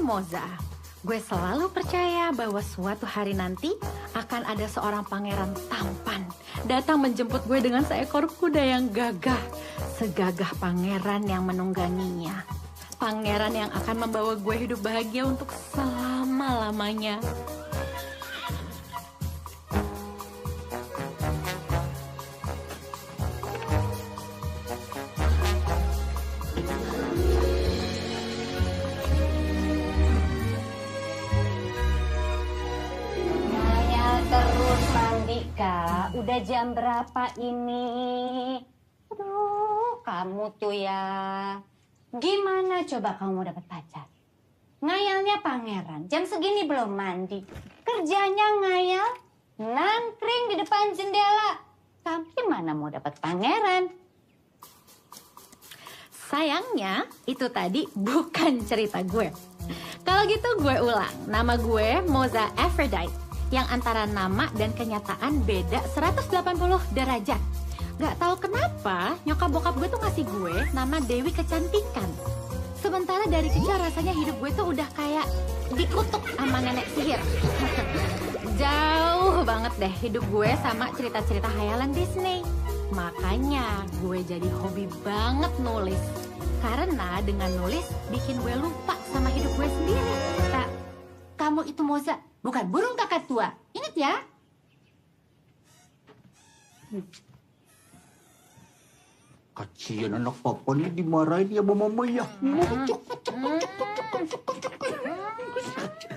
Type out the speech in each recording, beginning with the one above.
Moza. Gue selalu percaya bahwa suatu hari nanti akan ada seorang pangeran tampan datang menjemput gue dengan seekor kuda yang gagah. Segagah pangeran yang menungganginya. Pangeran yang akan membawa gue hidup bahagia untuk selama-lamanya. Kak, udah jam berapa ini? Aduh, kamu tuh ya. Gimana coba kamu mau dapat pacar? Ngayalnya pangeran, jam segini belum mandi. Kerjanya ngayal, nangkring di depan jendela. Kamu gimana mau dapat pangeran? Sayangnya, itu tadi bukan cerita gue. Kalau gitu gue ulang. Nama gue Moza Aphrodite. Yang antara nama dan kenyataan beda 180 derajat. Gak tahu kenapa nyokap bokap gue tuh ngasih gue nama Dewi Kecantikan. Sementara dari kecil rasanya hidup gue tuh udah kayak dikutuk sama nenek sihir. Jauh banget deh hidup gue sama cerita-cerita khayalan Disney. Makanya gue jadi hobi banget nulis. Karena dengan nulis bikin gue lupa sama hidup gue sendiri. Kak, kamu itu Moza, bukan burung kakak tua. Ingat ya? Kasian anak papa nih dimarahin ya mama ya.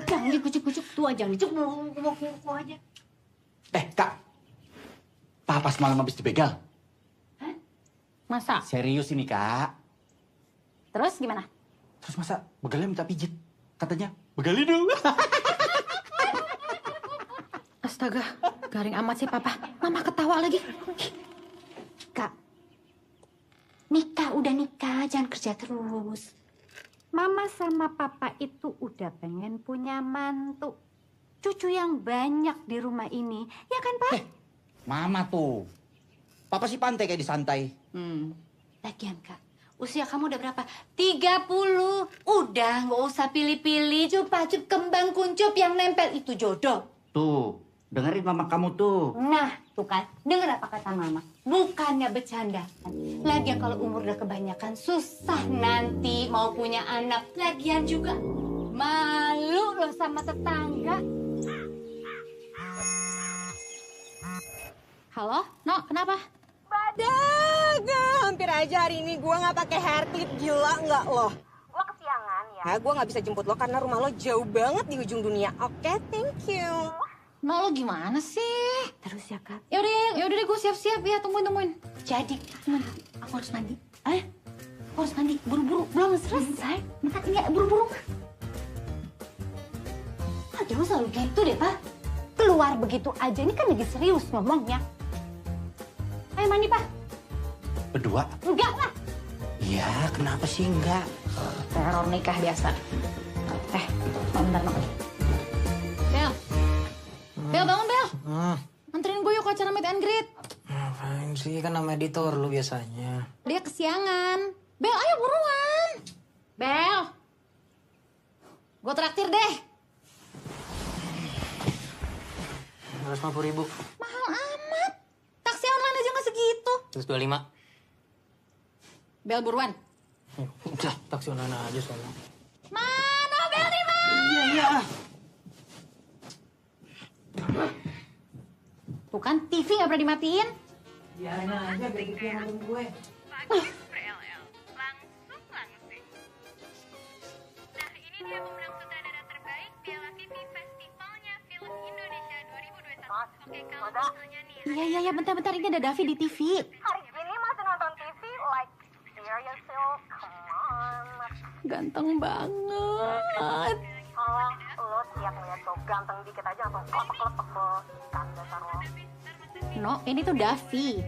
Jangan dikucuk-kucuk tua, jangan dicuk aja. Kak. Papa semalam habis dibegal. Hah? Masa? Serius ini, Kak. Terus gimana? Terus masa begalnya minta pijit? Katanya, begali dong. Astaga, garing amat sih papa. Mama ketawa lagi. Kak, nikah udah nikah, jangan kerja terus. Mama sama papa itu udah pengen punya mantu. Cucu yang banyak di rumah ini. Ya kan, Pak? Mama tuh. Papa sih pantai kayak disantai. Lagian, Kak, usia kamu udah berapa? 30. Udah, nggak usah pilih-pilih. Cup-cup kembang kuncup yang nempel itu jodoh. Tuh, dengerin mama kamu tuh. Nah, tuh kan, denger apa kata mama. Bukannya bercanda. Lagian kalau umur udah kebanyakan, susah nanti mau punya anak. Lagian juga malu loh sama tetangga. Halo, No, kenapa? Badak, hampir aja hari ini gue nggak pakai hair clip, gila nggak lo? Gue kesiangan ya. Gue nggak bisa jemput lo karena rumah lo jauh banget di ujung dunia. Oke, thank you. No, lo gimana sih? Terus ya, Kak. Yaudah deh, gue siap-siap ya. Tungguin. Jadi, aku harus mandi. Aku harus mandi. Buru-buru. Belum selesai. Maka ini buru-buru. Jangan selalu gitu deh, Pak. Keluar begitu aja. Ini kan lagi serius ngomongnya. Ayo mandi, Pak. Berdua? Enggak lah. Iya, kenapa sih enggak? Teror nikah biasa. Bentar, No. Bel, bangun, Bel. Anterin gue yuk ke acara meet and greet. Ngapain sih, kan nama editor lu biasanya. Dia kesiangan. Bel, ayo buruan. Bel. Gue traktir deh. 150.000. Mahal amat. Taksi online aja nggak segitu. 125. Bel, buruan. Udah, taksi online aja soalnya. Mana Bel nih, Man? Iya. Tuh kan, TV nggak pernah dimatiin. Biarin aja, biar gitu yang ngomong gue. Pagi PLL, langsung. Nah, ini dia pemenang sutradara terbaik Piala TV Festivalnya Film Indonesia 2021. Oke, kalau misalnya nih... Iya, bentar. Ini ada Davi di TV. Hari gini masih nonton TV, like seriously, come on. Ganteng banget. Oh, lo tiap ngeliat cowok ganteng dikit aja langsung kelepek-kelepek lo. Kan dasar lo. No, ini tuh Davi.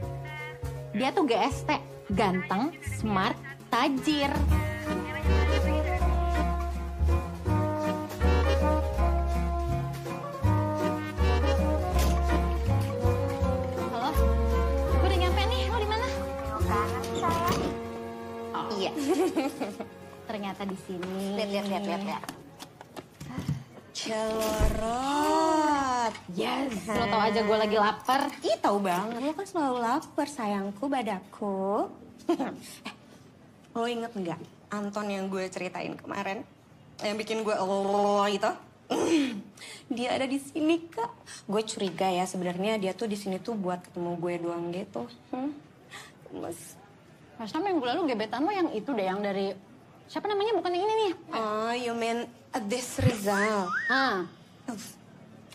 Dia tuh GST. Ganteng, smart, tajir. Halo, gue udah nyampe nih. Lo di mana? Iya. Ternyata di sini. Lihat. Celorot. Yes, lo tau aja gue lagi lapar. Ih, tahu banget. Lo kan selalu lapar, sayangku, badaku. Lo inget nggak Anton yang gue ceritain kemarin? Yang bikin gue itu? Dia ada di sini, Kak. Gue curiga ya, sebenarnya dia tuh di sini tuh buat ketemu gue doang gitu. Mas. Masa minggu lalu gebetan lo yang itu deh, yang dari... Siapa namanya? Bukan yang ini nih. Oh, you mean this Rizal?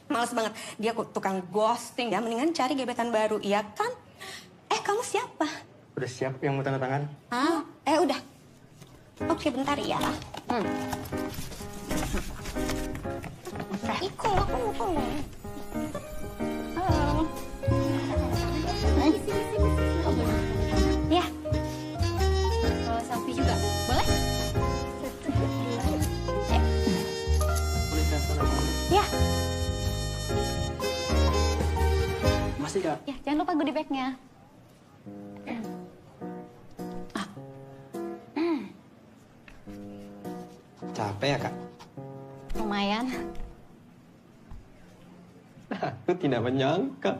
Males banget. Dia tukang ghosting ya. Mendingan cari gebetan baru, iya kan? Kamu siapa? Udah siap yang mau tanda tangan? Udah. Oke, bentar ya. Iko, aku mau. Halo. Ya. Selfie juga, boleh? Ya. Masih, Kak? Ya, jangan lupa goodie bag-nya. Capek ya, Kak? Lumayan. Aku tidak menyangka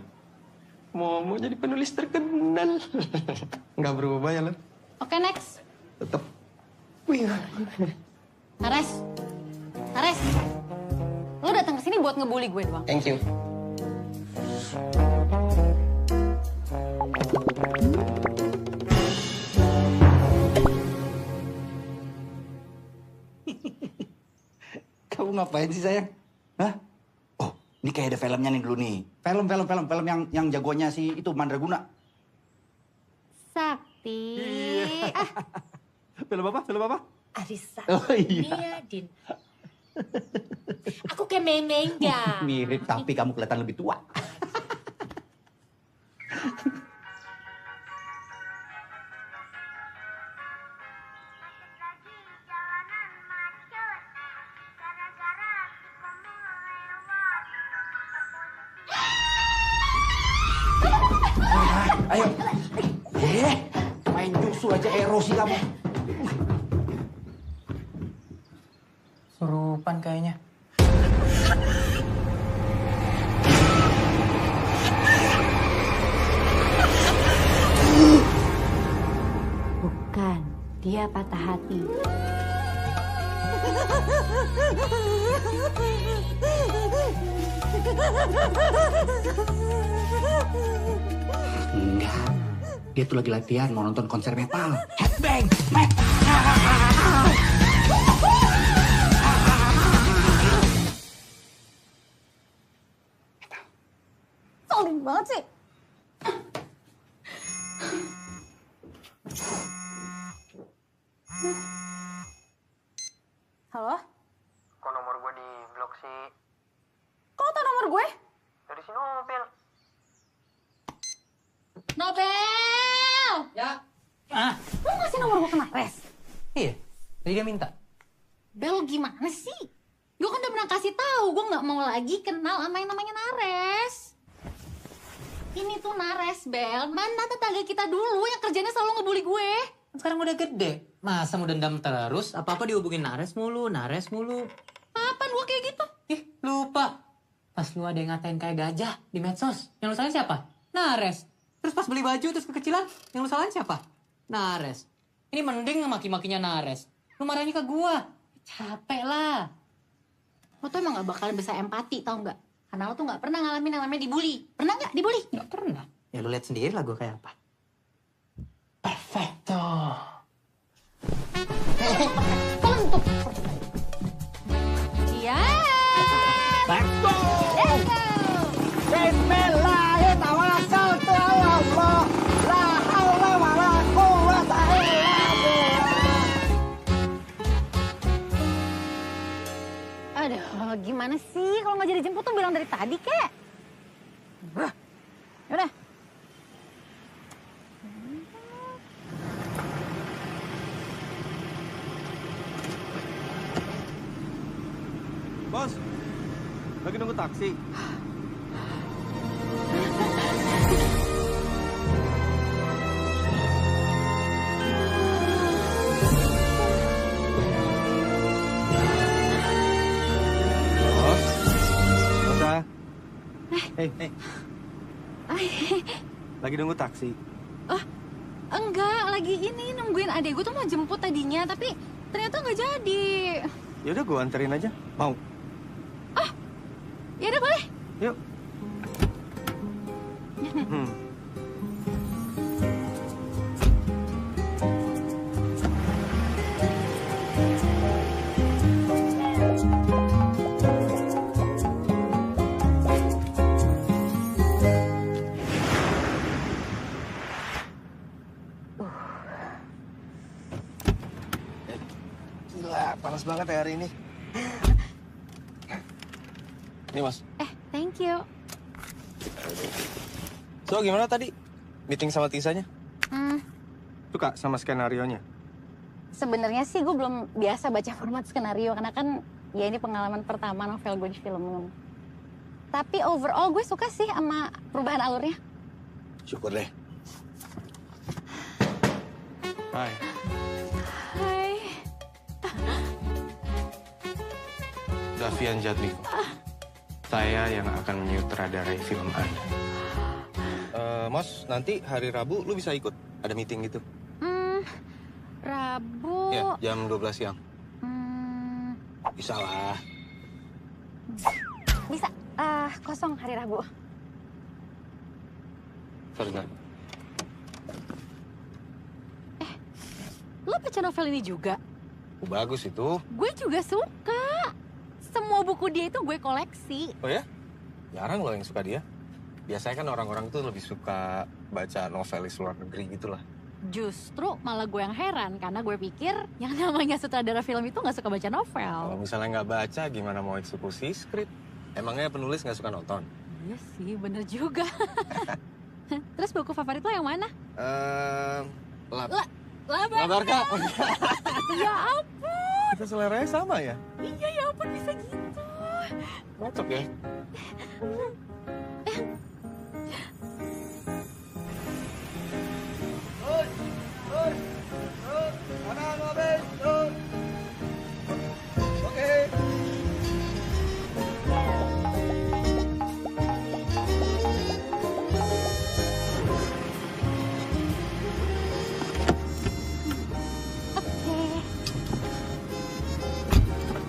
mau jadi penulis terkenal. Nggak berubah ya, lo? Oke, next. Tetap. Wih. Nares. Nares. Lo datang ke sini buat ngebully gue doang. Thank you. Kamu ngapain sih, sayang? Hah? Oh, ini kayak ada filmnya nih dulu nih. Film yang jagonya si itu Mandraguna. Sakti. Film apa? Arisa. Oh iya. Din. Aku kayak Memeng ya. Mirip, tapi kamu kelihatan lebih tua. Lagi jalanan macet gara-gara kamu lewat. Ayo. Main jusu aja erosi kamu. Surupan kayaknya. Bukan, dia patah hati. Enggak. Dia tuh lagi latihan mau nonton konser metal. Headbang! Metal! Soalin banget sih. Halo? Kok nomor gue di blok sih? Kok lo tau nomor gue? Dari si Nobel. Nobel! Ya. Lo ngasih nomor gue ke Nares? Iya. Tadi dia minta. Bel, gimana sih? Gue kan udah pernah kasih tahu, gue nggak mau lagi kenal sama yang namanya Nares. Ini tuh Nares, Bel. Mana tetangga kita dulu yang kerjanya selalu ngebully gue. Sekarang udah gede. Masa mau dendam terus? Apa-apa dihubungin Nares mulu. Kapan gue kayak gitu? Ih, lupa. Pas lu ada yang ngatain kayak gajah di medsos. Yang lu salahin siapa? Nares. Terus pas beli baju terus kekecilan, yang lu salahin siapa? Nares. Ini mending maki-makinya Nares. Lu marahnya ke gua. Capek lah. Lo tuh emang gak bakalan bisa empati, tau nggak? Karena lo tuh gak pernah ngalamin yang namanya dibully. Pernah nggak dibully? Nggak pernah. Ya lu lihat sendiri lah gua kayak apa. Perfecto. Untuk. Iya. Let's go! Let's go. Bismillahirrahmanirrahim. La haula wala quwwata illa billah. Aduh, gimana sih? Kalau nggak jadi jemput tuh bilang dari tadi, kek. Yaudah. Bos, lagi nunggu taksi. Bos, Hei. Lagi nunggu taksi. Enggak, lagi ini nungguin adek gue tuh mau jemput tadinya, tapi ternyata nggak jadi. Ya udah gue anterin aja. Mau? Ya udah boleh. Yuk. Gila, panas banget ya hari ini. Ini mas. Thank you. So gimana tadi? Meeting sama Tisanya? Hmm, Suka sama skenario-nya? sebenarnya sih gue belum biasa baca format skenario karena kan ya ini pengalaman pertama novel gue di film. Tapi overall gue suka sih sama perubahan alurnya. Syukur deh. Hai. Hai. Davian Jatmiko. Saya yang akan menyutradarai film Anda. Mas, nanti hari Rabu lu bisa ikut? Ada meeting gitu. Rabu. Ya, jam 12 siang. Hmm, Bisa lah. bisa. Kosong hari Rabu. Sorry, Nat. Lo baca novel ini juga? Bagus itu. Gue juga suka. Semua buku dia itu gue koleksi. Oh ya? Jarang loh yang suka dia. Biasanya kan orang-orang tuh lebih suka baca novelis luar negeri gitu lah. Justru malah gue yang heran karena gue pikir yang namanya sutradara film itu nggak suka baca Kalau novel. misalnya nggak baca, gimana mau eksekusi skrip? Emangnya penulis nggak suka nonton? Iya sih, bener juga. Terus buku favorit lo yang mana? Labarka. Ya ampun, Kita seleranya sama ya? iya ya ampun bisa gitu. Cocok ya?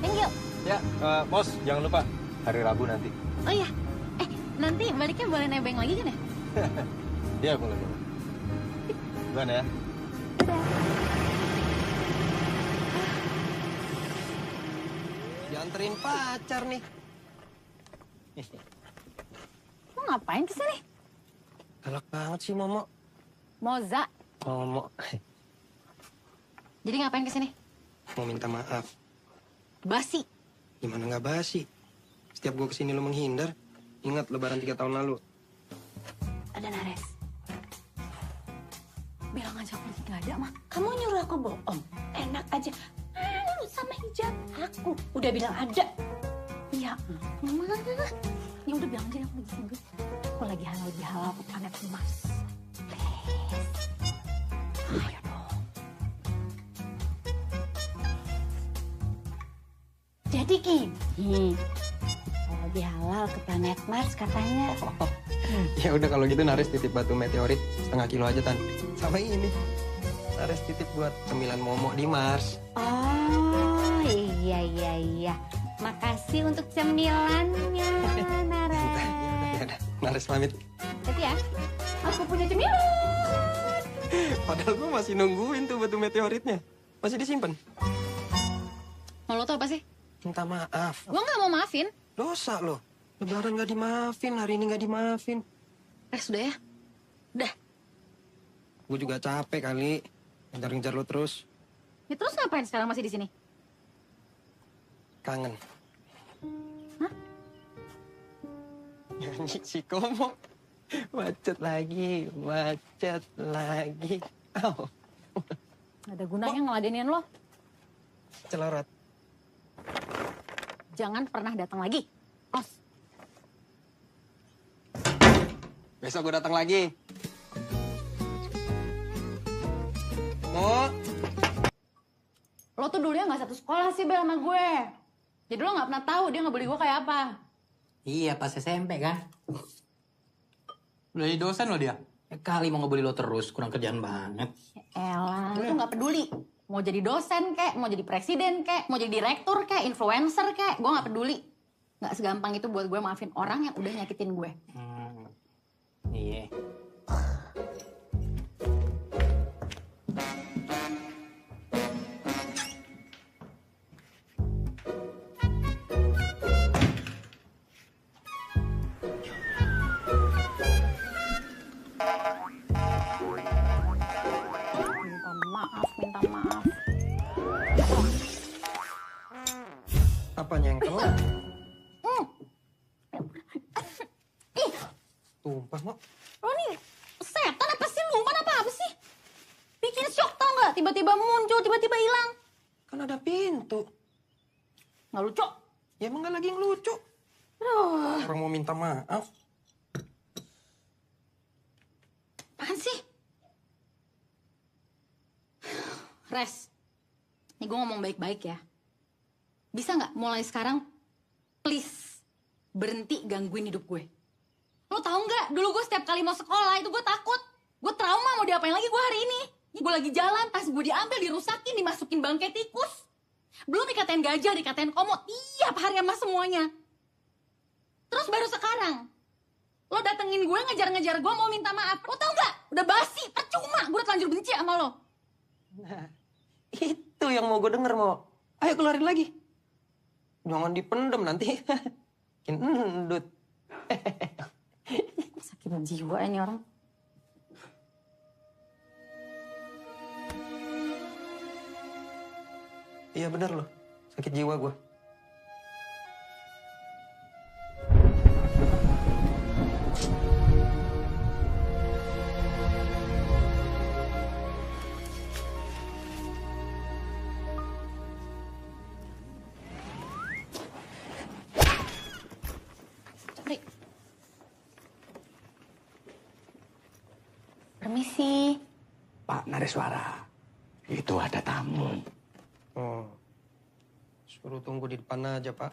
Thank you. Ya, Bos, jangan lupa hari Rabu nanti. Oh iya, nanti baliknya boleh nebeng lagi kan ya? Iya, boleh. Duluan ya. Dianterin pacar nih. Lo ngapain kesini? Galak banget sih, Momo. Moza, Momo, jadi ngapain kesini? mau minta maaf. Basi. Gimana nggak basi? Setiap gue kesini lo menghindar. Ingat lebaran 3 tahun lalu. Ada Nares. Bilang aja aku lagi gak ada, mah. Kamu nyuruh aku bohong? Enak aja. Malu sama hijab aku. Udah bilang ada. Iya, mah. Ya udah bilang aja aku lagi sibuk. Aku lagi halal ke planet Mars. Please. Ayo dong. Jadi gini. Lagi halal ke planet Mars katanya. Ya udah kalau gitu Nares titip batu meteorit 0,5 kilo aja, Tan. Sama ini. Nares titip buat cemilan Momo di Mars. Oh, iya. Makasih untuk cemilannya, Nara. Ya udah, Nares pamit. Jadi ya, aku punya cemilan. Padahal gue masih nungguin tuh batu meteoritnya. Masih disimpan. Mau lo tau apa sih? Minta maaf. Gue gak mau maafin. Dosa lo. Lebaran gak dimaafin, hari ini gak dimaafin. Sudah ya. Udah. Gue juga capek kali. Ngejar-ngejar lo terus. Ya terus ngapain sekarang masih di sini? Kangen. Hah? Nyanyi si Komo. Macet lagi. Au. Gak ada gunanya ngeladenin lo. Celorot. Jangan pernah datang lagi. Os. Besok gue datang lagi. Mo. Lo tuh dulunya gak satu sekolah sih Bel sama gue. Jadi lo gak pernah tahu dia ngebully gue kayak apa. Iya, pas SMP kan? Udah jadi dosen lo dia. Kali mau ngebully lo terus, kurang kerjaan banget. Elah, lu tuh nggak peduli. Mau jadi dosen kek, mau jadi presiden kek, mau jadi direktur kek, influencer kek, gue nggak peduli. Nggak segampang itu buat gue maafin orang yang udah nyakitin gue. Iya. Minta maaf. Apanya yang telat? Tumpah, Mak. Lo nih setan apa sih? Luman apa sih? Bikin shock tau nggak? Tiba-tiba muncul, tiba-tiba hilang. Kan ada pintu. Nggak lucu. Ya emang nggak lagi yang lucu. Orang mau minta maaf. Apaan sih? Res, nih gue ngomong baik-baik ya. Bisa nggak mulai sekarang, please, berhenti gangguin hidup gue. Lo tau nggak, dulu gue setiap kali mau sekolah itu gue takut. Gue trauma mau diapain lagi gue hari ini. Gue lagi jalan, tas gue diambil, dirusakin, dimasukin bangkai tikus. Belum dikatain gajah, dikatain komo, tiap hari sama semuanya. Terus baru sekarang, lo datengin gue, ngejar-ngejar gue mau minta maaf. Lo tau nggak, udah basi, percuma. Gue udah terlanjur benci sama lo. Nah, itu yang mau gue denger, mau. Ayo keluarin lagi. Jangan dipendem nanti. Makin endut. Sakit jiwa ini orang. Iya bener loh, sakit jiwa gue. Sorry. Permisi. Pak Nareswara, itu ada tamu. Oh, suruh tunggu di depan aja, Pak.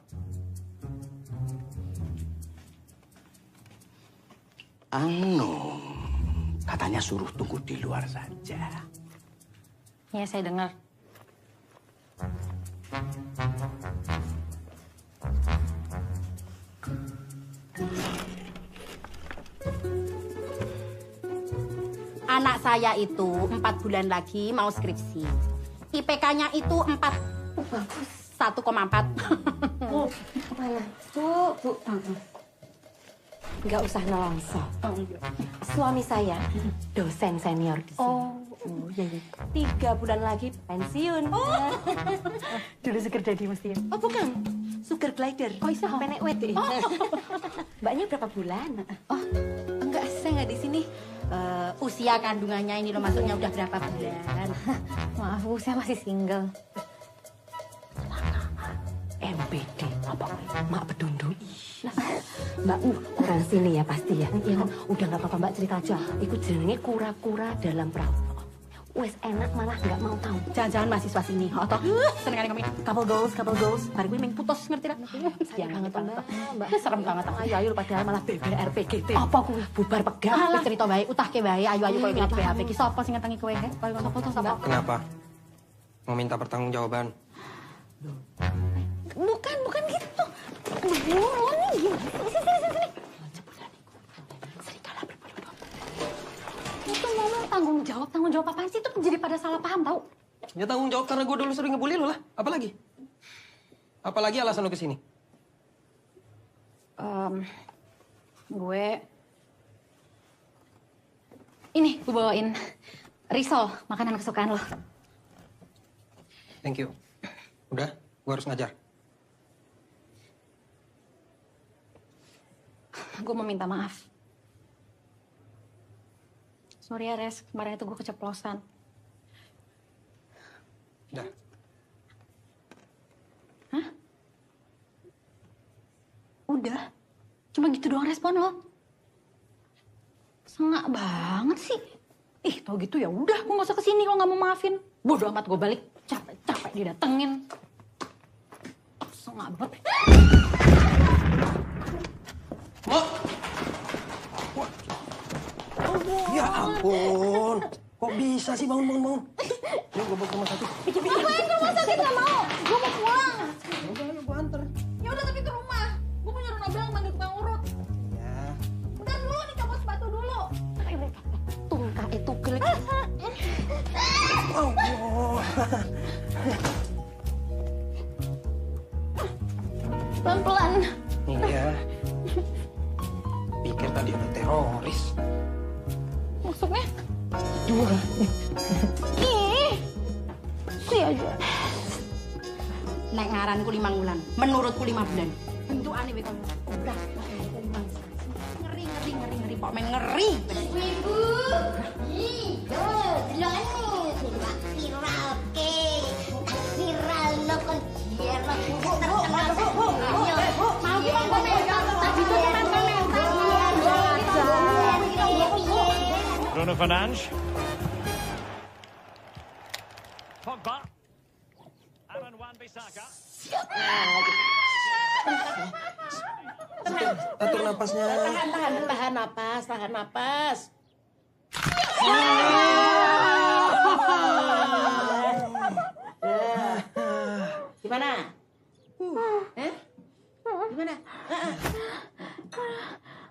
Katanya suruh tunggu di luar saja. Ya, saya dengar. Anak saya itu 4 bulan lagi mau skripsi. IPK-nya itu 1,4. Bu, nggak usah nelongso. Suami saya dosen senior di sini. Oh, iya, iya. 3 bulan lagi pensiun. Dulu sugar daddy mesti. Oh, bukan. Sugar glider. Oh, iya. Penek wede. Mbaknya berapa bulan? Oh, enggak, saya nggak di sini. Usia kandungannya ini loh, maksudnya udah berapa bulan? Maaf Bu, saya masih single. MBD apa? Mak pedundu. Mbak kurang sini ya pasti ya. Iya, udah nggak apa-apa Mbak, cerita aja. Ikut jenenge kura-kura dalam perahu. Wes enak malah nggak mau tahu. Jangan-jangan mahasiswa sini. Oh, toh. Seneng kali kami. Couple goals. Baru gue main putus, ngerti lah. Sayang banget Mbak. Serem banget. Ayo padahal malah BBRPGT. Apa kuwi? Bubar pegang. Wis cerita bae, utahke bae. Ayo kowe ngerti BHP ki sapa sing ngetengi kowe? Kowe sapa to sapa? Kenapa? Mau minta pertanggungjawaban? Bukan gitu. Lo nih gimana? Sini. Serigala berbulu. Itu ngomong tanggung jawab apaan sih? Itu jadi pada salah paham tau. Ya tanggung jawab karena gue dulu sering ngebully lo lah. Apalagi? Apalagi alasan lo kesini? Gue bawain risol, makanan kesukaan lo. Thank you. Udah, gue harus ngajar. Gue mau minta maaf. Sorry ya, Res. Kemarin itu gue keceplosan. Udah. Hah? Udah? Cuma gitu doang respon lo? Sengak banget sih. Ih, tau gitu ya udah, gue gak usah kesini kalau gak mau maafin. Bodoh amat gue balik. Capek didatengin. Sengak banget. Mo! Ya ampun. Kok bisa sih bangun. Ini gue bawa ke rumah sakit. Ngapain ke rumah sakit? Gak mau. Gue mau pulang. Udah, gue anter. Ya udah tapi ke rumah. Gue mau nyuruh Nabila manggil tukang urut. Ya. Bentar dulu nih, copot sepatu dulu. Tungkah itu klik. Allah. Pelan-pelan. Iya. Pikir tadi ada teroris. Maksudnya? Dua. Ih. Si aja. Nek ngaranku 5 bulan, menurutku 5 bulan. Bentuk aneh betul. Udah, ngeri. Pok men ngeri. Ibu, delok viral ke. Viral lo kon dia lo terkenal. Mau kita komen. Tadi tuh teman komentar. Bruno Fernandes. Pogba. Aaron Wan-Bissaka. Atur napasnya. Tahan napas. Gimana? Gimana?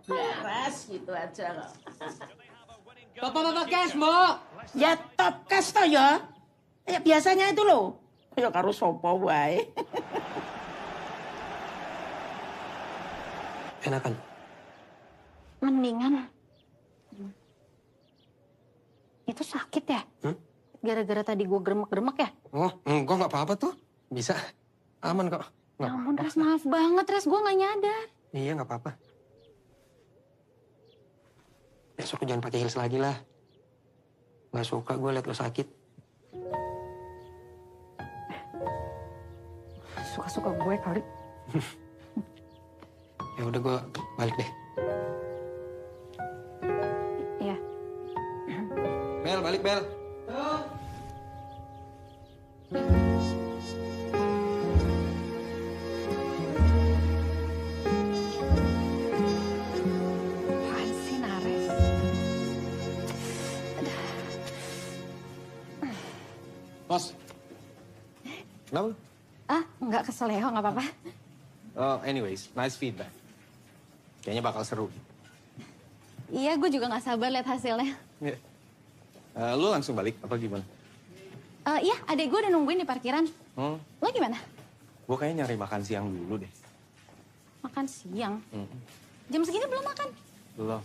Beres gitu aja kok. Bapak-bapak cash, Mbok. Ya top cash toh ya. Kayak biasanya itu loh. Ya karo sopo wae. Enakan. Mendingan. Itu sakit ya? Gara-gara tadi gue geremek-geremek ya? Oh, enggak nggak apa-apa tuh. Bisa. Aman kok. Ya ampun, Res, maaf banget, Res. Gue gak nyadar. Iya, nggak apa-apa. Besok jangan pakai heels lagi lah. Nggak suka gue liat lo sakit. Suka-suka gue kali. Ya udah gue balik deh. Iya. Bel, balik Bel. Apaan sih, Nares? Bos. Kenapa? Nggak kesel ya, nggak apa-apa. Oh, anyways, nice feedback. Kayaknya bakal seru. Iya, gue juga nggak sabar lihat hasilnya. Yeah. Lu langsung balik apa gimana? Iya, adek gue udah nungguin di parkiran. Lo gimana? Gue kayaknya nyari makan siang dulu deh. Makan siang? Jam segini belum makan? Belum.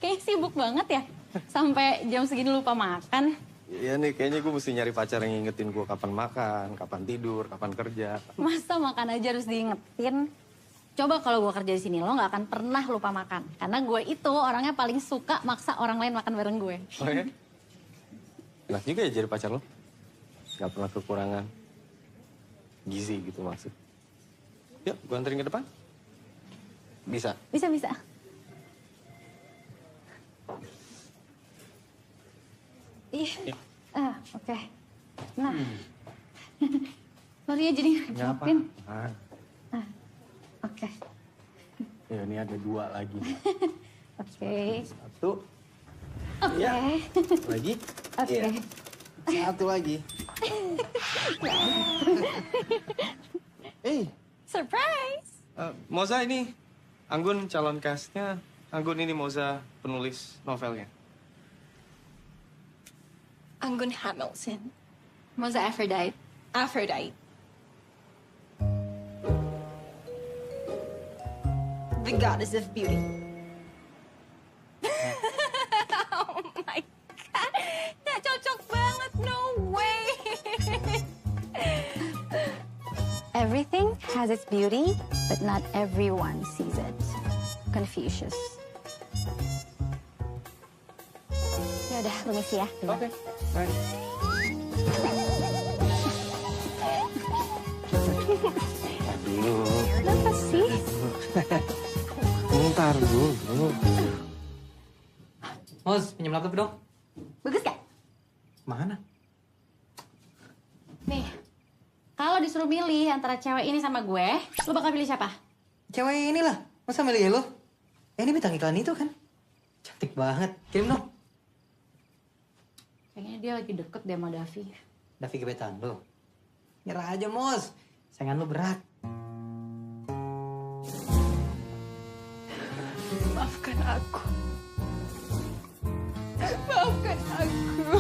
Kayaknya sibuk banget ya. Sampai jam segini lupa makan. Iya nih, kayaknya gue mesti nyari pacar yang ngingetin gue kapan makan, kapan tidur, kapan kerja. Masa makan aja harus diingetin? Coba kalau gue kerja di sini, lo nggak akan pernah lupa makan. Karena gue itu orangnya paling suka maksa orang lain makan bareng gue. Oh ya? Enak juga ya jadi pacar lo. Gak pernah kekurangan gizi gitu maksud. Yuk, gue anterin ke depan. Bisa? Bisa. Ih, oke. Nah, Maria jadi ngerepotin. Oke. Ya, ini ada 2 lagi. Oke. 1. Oke. Ya. Lagi. Oke. Ya. 1 lagi. Surprise! Moza ini, Anggun calon castnya. Anggun ini Moza penulis novelnya. Anggun Hamilton. Moza Aphrodite. The goddess of beauty. Oh my God. Nggak cocok banget, no way. Everything has its beauty, but not everyone sees it. Confucius. Ya udah, permisi ya. Oke, baik. Kenapa sih? Ntar dulu. Mos, pinjam laptop dong. Bagus gak? Mana? Nih, kalau disuruh milih antara cewek ini sama gue, lo bakal pilih siapa? Cewek inilah. Masa milih lo? Ini bintang iklan itu kan? Cantik banget. Kirim dong. Kayaknya dia lagi deket deh sama Davi. Davi gebetan lo. Nyerah aja, Mos. Sayangan lo berat. Maafkan aku. Maafkan aku.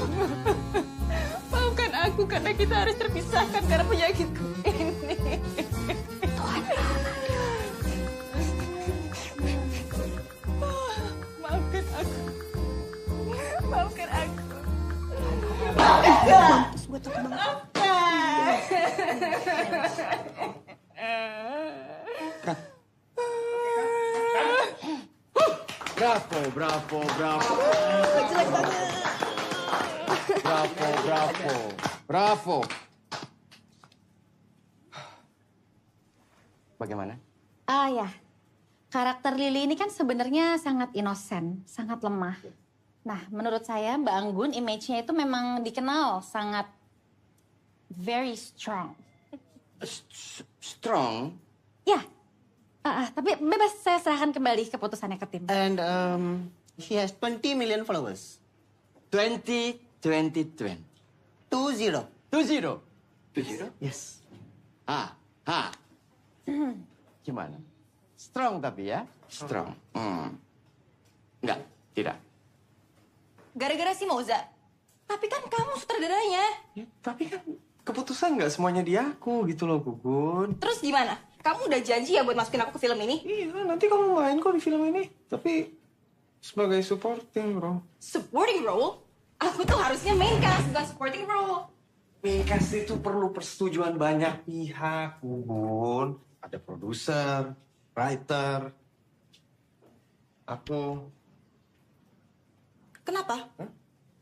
Maafkan aku karena kita harus terpisahkan karena penyakitku ini. Tuhan. Maafkan aku. Maafkan aku. Gue takut banget. Bravo, bravo, bravo. Jelek banget. Bravo, bravo, bravo. Bagaimana? Ya, karakter Lily ini kan sebenarnya sangat inosen, sangat lemah. Nah, menurut saya Mbak Anggun image-nya itu memang dikenal sangat very strong. Strong? Ya, tapi bebas saya serahkan kembali keputusannya ke tim. And he has 20 million followers. 20. 20. 20? Yes. Gimana? Strong tapi ya? Strong. Enggak, tidak. Gara-gara si Moza. Tapi kan kamu sutradaranya. Ya, tapi kan keputusan nggak semuanya di aku gitu loh, Gugun. Terus gimana? Kamu udah janji ya buat masukin aku ke film ini? Iya, nanti kamu main kok di film ini. Tapi sebagai supporting role. Supporting role? Aku tuh harusnya main cast, bukan supporting role. Main cast itu perlu persetujuan banyak pihak, Gugun. Ada produser, writer, aku. Kenapa?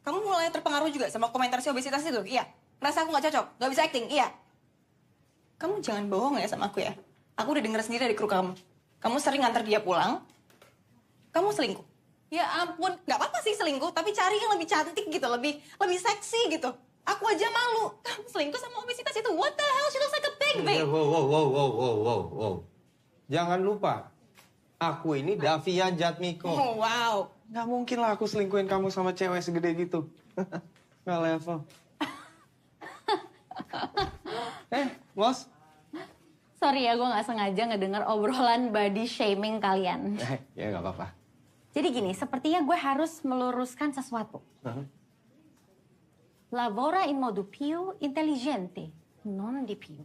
Kamu mulai terpengaruh juga sama komentar si obesitas itu? Iya. Ngerasa aku gak cocok, gak bisa acting? Iya. Kamu jangan bohong ya sama aku ya. Aku udah denger sendiri dari kru kamu. Kamu sering nganter dia pulang. Kamu selingkuh. Ya ampun, gak apa-apa sih selingkuh, tapi cari yang lebih cantik gitu, lebih seksi gitu. Aku aja malu. Kamu selingkuh sama obesitas itu. What the hell? She looks like a pig, babe. Wow. Jangan lupa, aku ini Davian Jatmiko. Oh, wow. Nggak mungkin lah aku selingkuhin kamu sama cewek segede gitu. Nggak level. Bos. Sorry ya, gue nggak sengaja ngedenger obrolan body shaming kalian. Ya nggak apa-apa. Jadi gini, sepertinya gue harus meluruskan sesuatu. Lavora in modo più intelligente, non di più.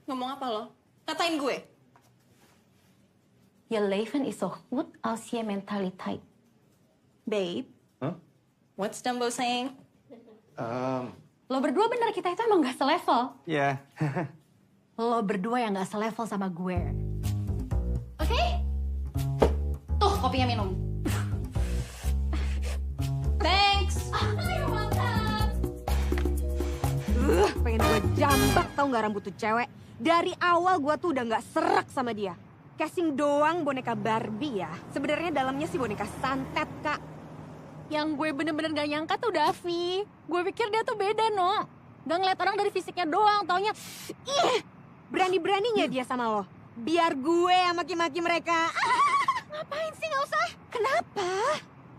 Ngomong apa lo? Katain gue. Je leven is zo goed als je mentaliteit. Babe. What's Dumbo saying? Lo berdua bener, kita itu emang gak selevel. Ya. Lo berdua yang gak selevel sama gue. Oke? Tuh, kopinya minum. Thanks. You're welcome. Pengen gue jambak tau gak rambut tuh cewek. Dari awal gue tuh udah gak serak sama dia. Casting doang boneka Barbie ya. Sebenarnya dalamnya sih boneka santet, Kak. Yang gue bener-bener gak nyangka tuh Davi. Gue pikir dia tuh beda, No. Gak ngeliat orang dari fisiknya doang, taunya... Ih, berani-beraninya dia sama lo. Biar gue yang maki-maki mereka. Ngapain sih, gak usah. Kenapa?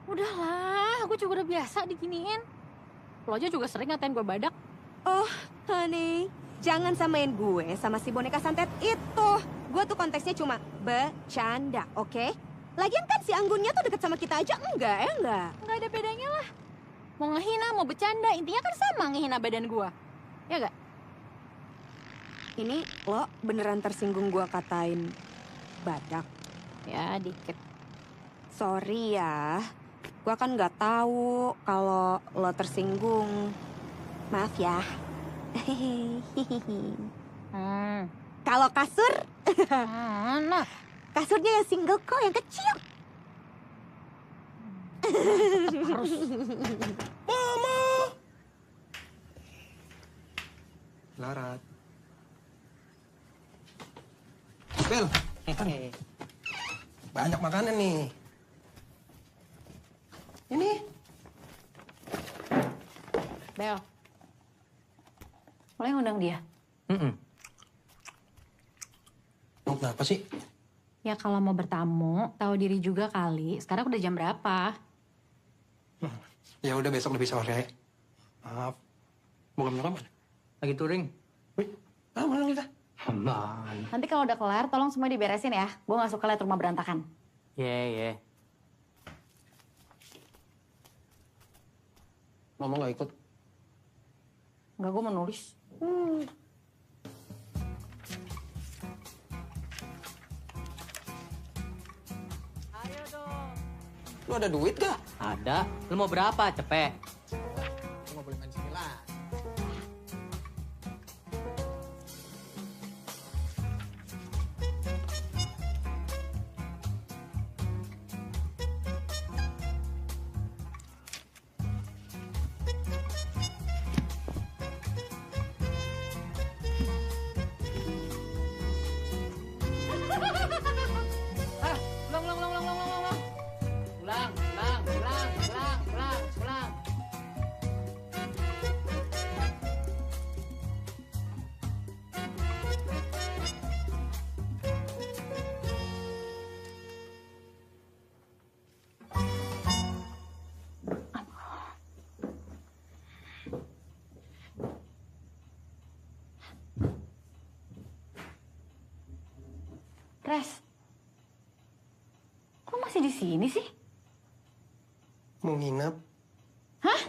Udahlah, aku juga udah biasa diginiin. Lo aja juga sering ngatain gue badak. Oh, honey. Jangan samain gue sama si boneka santet itu. Gue tuh konteksnya cuma bercanda, oke? Lagian kan si Anggunnya tuh deket sama kita aja, enggak ya enggak? Nggak ada bedanya lah. Mau ngehina, mau bercanda, intinya kan sama ngehina badan gue. Ya gak? Ini lo beneran tersinggung gue katain badak? Ya, dikit. Sorry ya. Gue kan nggak tahu kalau lo tersinggung. Maaf ya. Kalau kasur, Mana? kasurnya yang single kok, yang kecil. Harus. Larat. Bel. Banyak makanan nih. Ini. Bel. Lo yang undang dia? Kenapa sih? Ya kalau mau bertamu, tahu diri juga kali. Sekarang udah jam berapa? Ya udah besok lebih sore. Maaf. Bukan mana? Lagi touring. Wih, mana kita? Aman. Nanti kalau udah kelar, tolong semua diberesin ya. Gue gak suka lihat rumah berantakan. Ye. Mama nggak ikut? Enggak, gue mau nulis. Lu ada duit gak? Ada. Lu mau berapa, Cepet? Lu nggak boleh main sini lah. Ulang. Res, kok masih di sini sih? Mau nginep? Hah?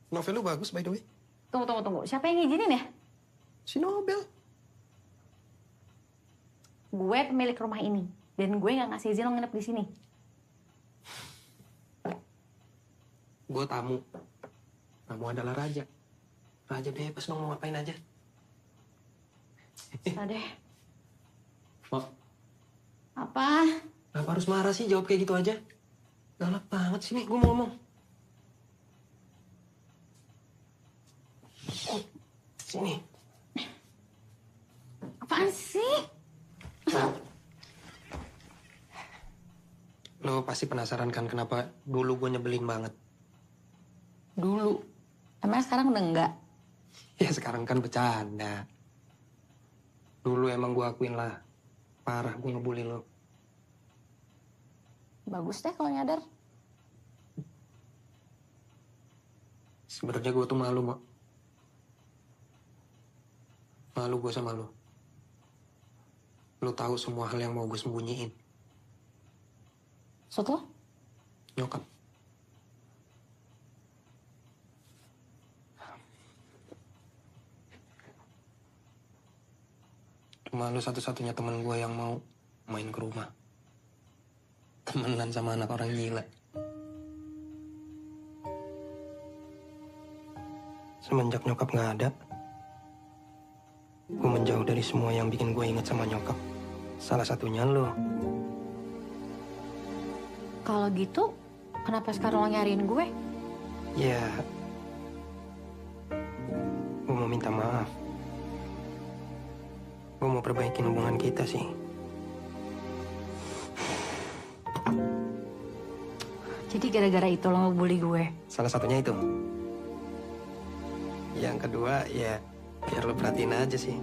Novel lu bagus by the way. Tunggu. Siapa yang ngizinin ya? Si Nobel. Gue pemilik rumah ini. Dan gue gak ngasih izin lo nginep di sini. Gue tamu. Tamu adalah raja. Raja bebas dong mau ngapain aja. Adeh. Mak, Apa? kenapa harus marah sih jawab kayak gitu aja? Galak banget sih nih, gue mau ngomong. Sini. Apaan sih? Lo pasti penasaran kan kenapa dulu gue nyebelin banget. Dulu. Emang sekarang udah enggak? Ya sekarang kan bercanda. Dulu emang gue akuin lah. Parah gue ngebully lo. Bagus deh kalau nyadar. Sebenarnya gue tuh malu, Mak. Malu gue sama lo. Lo tahu semua hal yang mau gue sembunyiin. Maksud lo? Nyokap. Cuma lo satu-satunya teman gue yang mau main ke rumah. Temenan sama anak orang gila. Semenjak nyokap nggak ada, gue menjauh dari semua yang bikin gue inget sama nyokap. Salah satunya lo. Kalau gitu, kenapa sekarang lo nyariin gue? Ya, gue mau minta maaf. Gue mau perbaikin hubungan kita sih. Jadi gara-gara itu lo ngebully gue? Salah satunya itu. Yang kedua, ya biar lo perhatiin aja sih.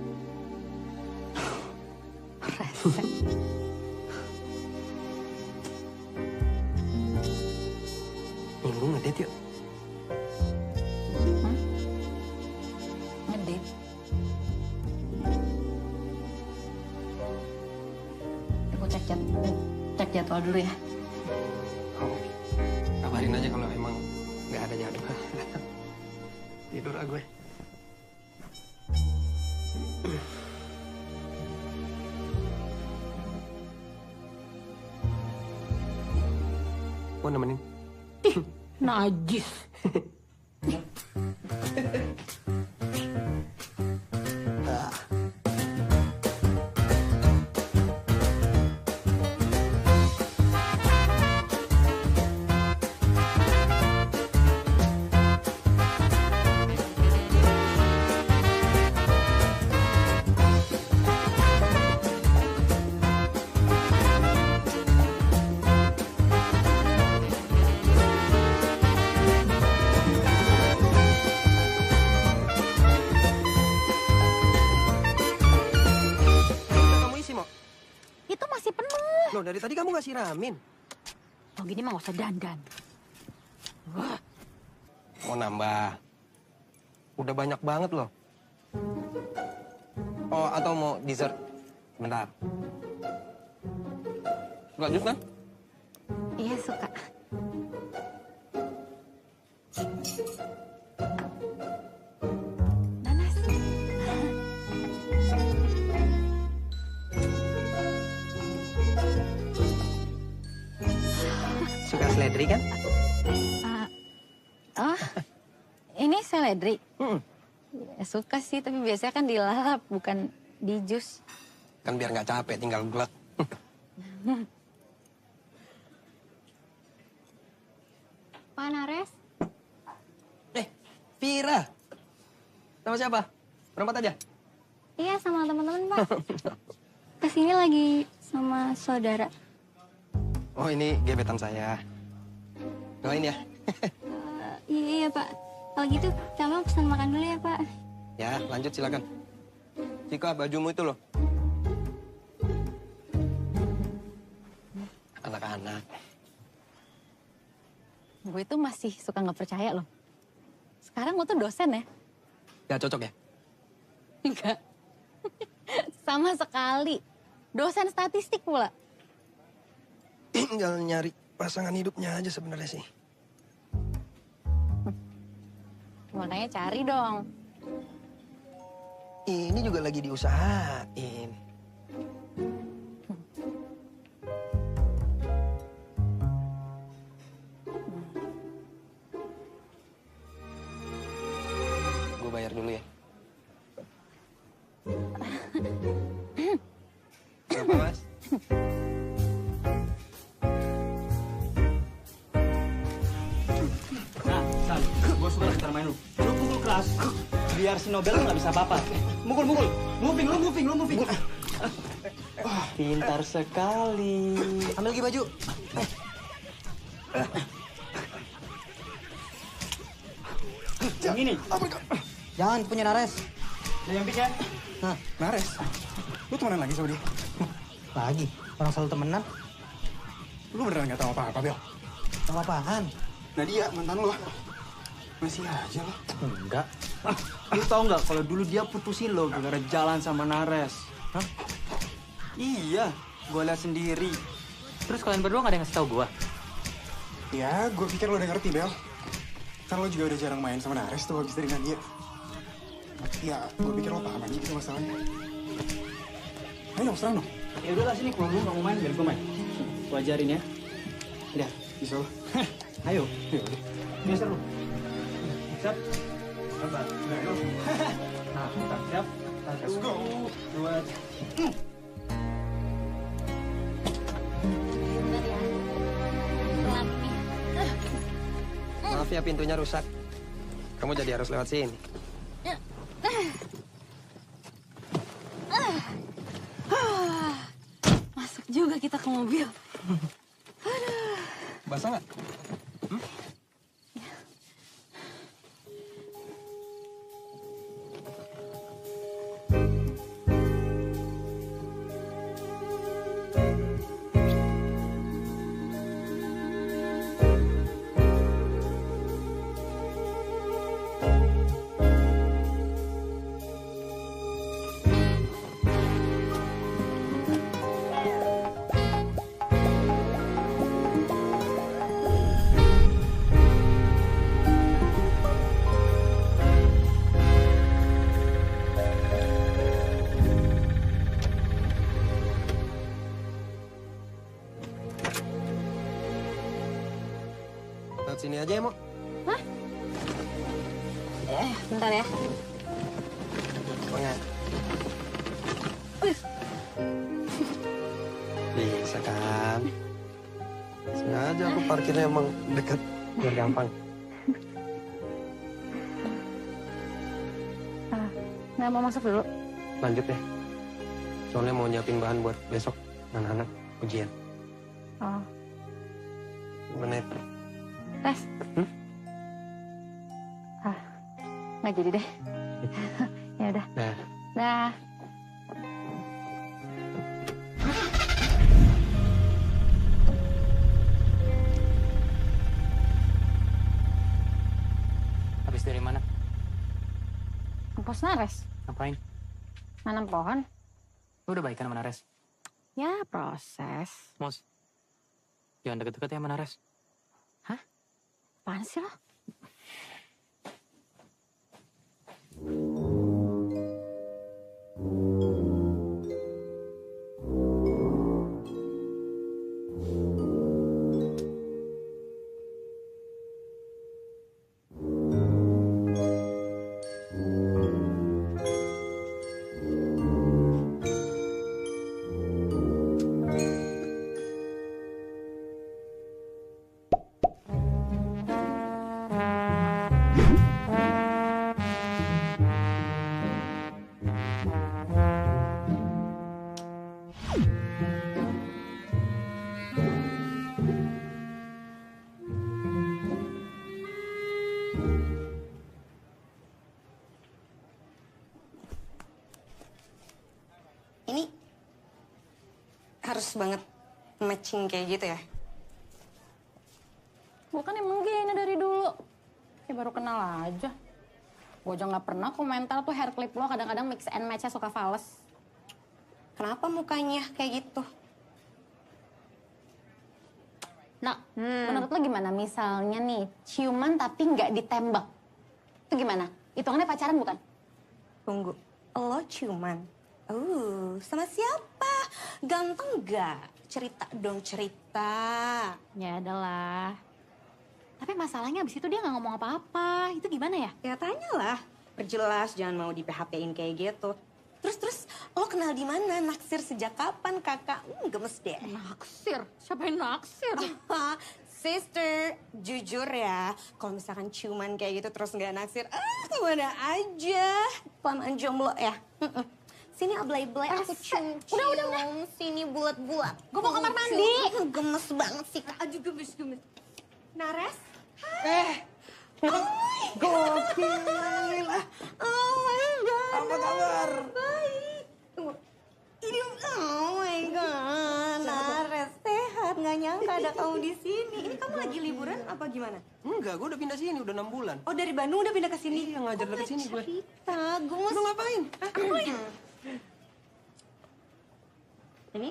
Minggu ngedate yuk. Ngedate? Aku cek jadwal dulu ya. Oh, kabarin aja kalau emang nggak ada jadwal. Tidur ah gue. Mau nemenin? Najis. dari tadi kamu nggak siramin. Oh gini mah gak usah dandan. Wah. Mau nambah? Udah banyak banget loh. Oh, atau mau dessert? Bentar. Suka jus kan? Iya suka. Nanas. Suka seledri kan? Oh, ini seledri. Ya, suka sih, tapi biasanya kan dilalap, bukan di jus. Kan biar nggak capek, tinggal glek. Pak Nares? Vira. Sama siapa? Berempat aja? Iya, sama teman-teman, Pak. Kesini lagi sama saudara. Oh, ini gebetan saya. Doain ya. Iya, Pak. Kalau gitu, Kamal pesan makan dulu ya, Pak. Ya, lanjut silakan. Cika, bajumu itu loh. Anak-anak. Gue itu masih suka nggak percaya loh. Sekarang gue tuh dosen ya? Gak cocok ya? Enggak. Sama sekali. Dosen statistik pula. Tinggal nyari pasangan hidupnya aja sebenarnya sih. Makanya cari dong. Ini juga lagi diusahain. Gue bayar dulu ya. Kenapa, Mas? Nah, San, gue suka lah cara main lu. Lu pukul keras, biar si Nobel nggak bisa apa-apa. Mukul. Lu moving. Pintar sekali. Ambil lagi baju. Yang ini. Jangan punya Nares. Yang pick ya. Nah, Nares. Lu temenan lagi sama dia? Lagi? Orang selalu temenan. Lu beneran gak tahu apa-apa, Bel? Tahu apaan? Nah dia, mantan lu. Masih aja lo. Enggak. Lu tau nggak kalau dulu dia putusin lo gara-gara jalan sama Nares? Hah? Iya, gue lihat sendiri. Terus kalian berdua nggak ada yang ngasih tau gue? Ya, gue pikir lo udah ngerti, Bel. Kan lo juga udah jarang main sama Nares tuh habis dari Nadia. Ya, gue pikir lo paham aja gitu masalahnya. Ayo dong, serang dong. Ya udahlah sini, kalau lu nggak mau main, biar gue main. Gue ajarin ya. Udah, bisa lo. Ayo. Biasa lu. Siap. Sabar. Nah, kita siap. Let's go. 2. Maaf ya, pintunya rusak. Kamu jadi harus lewat sini. Masuk juga kita ke mobil. Basah nggak? Lewat sini aja ya, Mo. Hah? Bentar ya. Semangat. Bisa kan? Sengaja aku parkirnya emang deket, biar gampang. Nggak mau masuk dulu? Lanjut deh. Soalnya mau nyiapin bahan buat besok anak-anak ujian. Oh, Gimana ya? tes. Nggak jadi deh. Ya udah. Nah. Dah. Habis dari mana? Kampus Nares. Ngapain? Nanam pohon. Lu udah baikan sama Nares? Ya, proses. Mos, jangan deket-deket ya sama Nares. Hah? Apaan sih lo? Ini harus banget matching kayak gitu ya? Bukan emang gini dari dulu. Kayak baru kenal aja. Gue aja gak pernah komentar tuh hair clip lo kadang-kadang mix and match-nya suka fales. Kenapa mukanya kayak gitu? Nah, menurut lo gimana? Misalnya nih, ciuman tapi nggak ditembak. Itu gimana? Hitungannya pacaran bukan? Tunggu, lo ciuman? Sama siapa? Ganteng gak? Cerita dong, cerita. Ya adalah. Tapi masalahnya abis itu dia nggak ngomong apa-apa. Itu gimana ya? Ya tanyalah. Perjelas, jangan mau di PHP-in kayak gitu. Terus lo kenal di mana? Naksir sejak kapan, kakak? Gemes deh. Naksir? Siapa yang naksir? Sister, jujur ya, kalau misalkan ciuman kayak gitu terus nggak naksir, kemana aja? Kelamaan jomblo ya. Sini ablay-blay, aku cium. Udah. Sini bulat-bulat. Gue mau kamar mandi. Gemes banget sih, Kak. Aduh, gemes. Nares? Gokil. Oh my God. Apa kabar? Baik. Ini, oh my God. Nares, sehat. Nggak nyangka ada kamu di sini. Ini kamu lagi liburan apa gimana? Enggak, gue udah pindah sini, udah 6 bulan. Oh, dari Bandung udah pindah ke sini? Iya, ngajar deket sini gue. Cerita, gemes. Lu ngapain? Ini,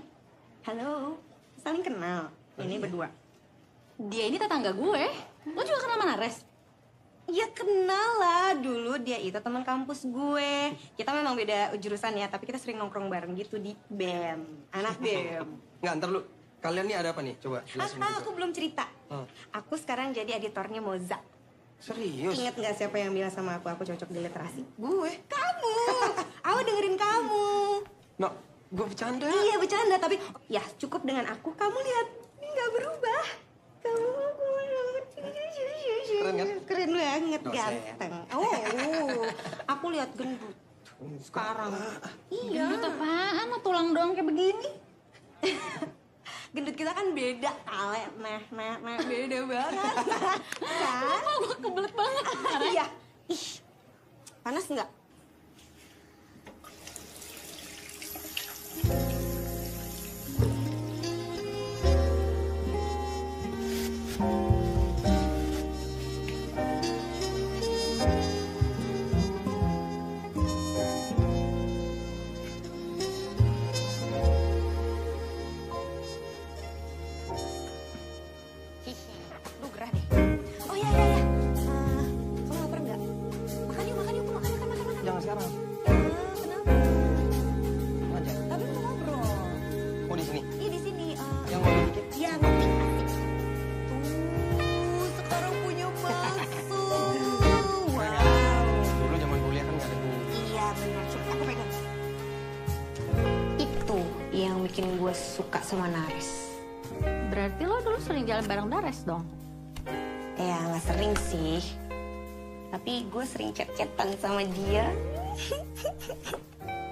halo, saling kenal. Ini berdua. Dia ini tetangga gue. Lo juga kenal sama Nares? Ya kenal lah, dulu dia itu teman kampus gue. Kita memang beda jurusan ya, tapi kita sering nongkrong bareng gitu di BEM. Anak BEM. Nggak, ntar lu. Kalian nih ada apa nih? Coba jelasin dulu. Aku belum cerita. Aku sekarang jadi editornya Moza. Serius? Ingat nggak siapa yang bilang sama aku cocok di literasi? Gue. Kamu. Aku dengerin kamu. No, gue bercanda. Iya bercanda, tapi ya cukup dengan aku. Kamu lihat, ini nggak berubah. Kamu keren kan? Keren banget, No, ganteng. Aku lihat gendut. Sekarang. Iya. Gendut apaan? Lo tulang doang kayak begini. Gendut kita kan beda, Ale. Nah, beda banget. Kan? Gue kebelet banget. Iya. Ih, panas nggak? Lu gerah deh. Oh iya. Kamu lapar nggak? Makan yuk. Makan. Jangan sekarang. Kenapa? Aja. Tapi mau ngobrol. Oh, di sini? Iya di sini. Yang ngobrol dikit? Iya ngopi. Sekarang punya bakso. Wow. Dulu zaman kuliah kan nggak ada duit. Iya benar. Coba aku pegang. Itu yang bikin gue suka sama Nares. Berarti lo dulu sering jalan bareng Nares dong? Ya nggak sering sih. Tapi gue sering chat-chatan sama dia.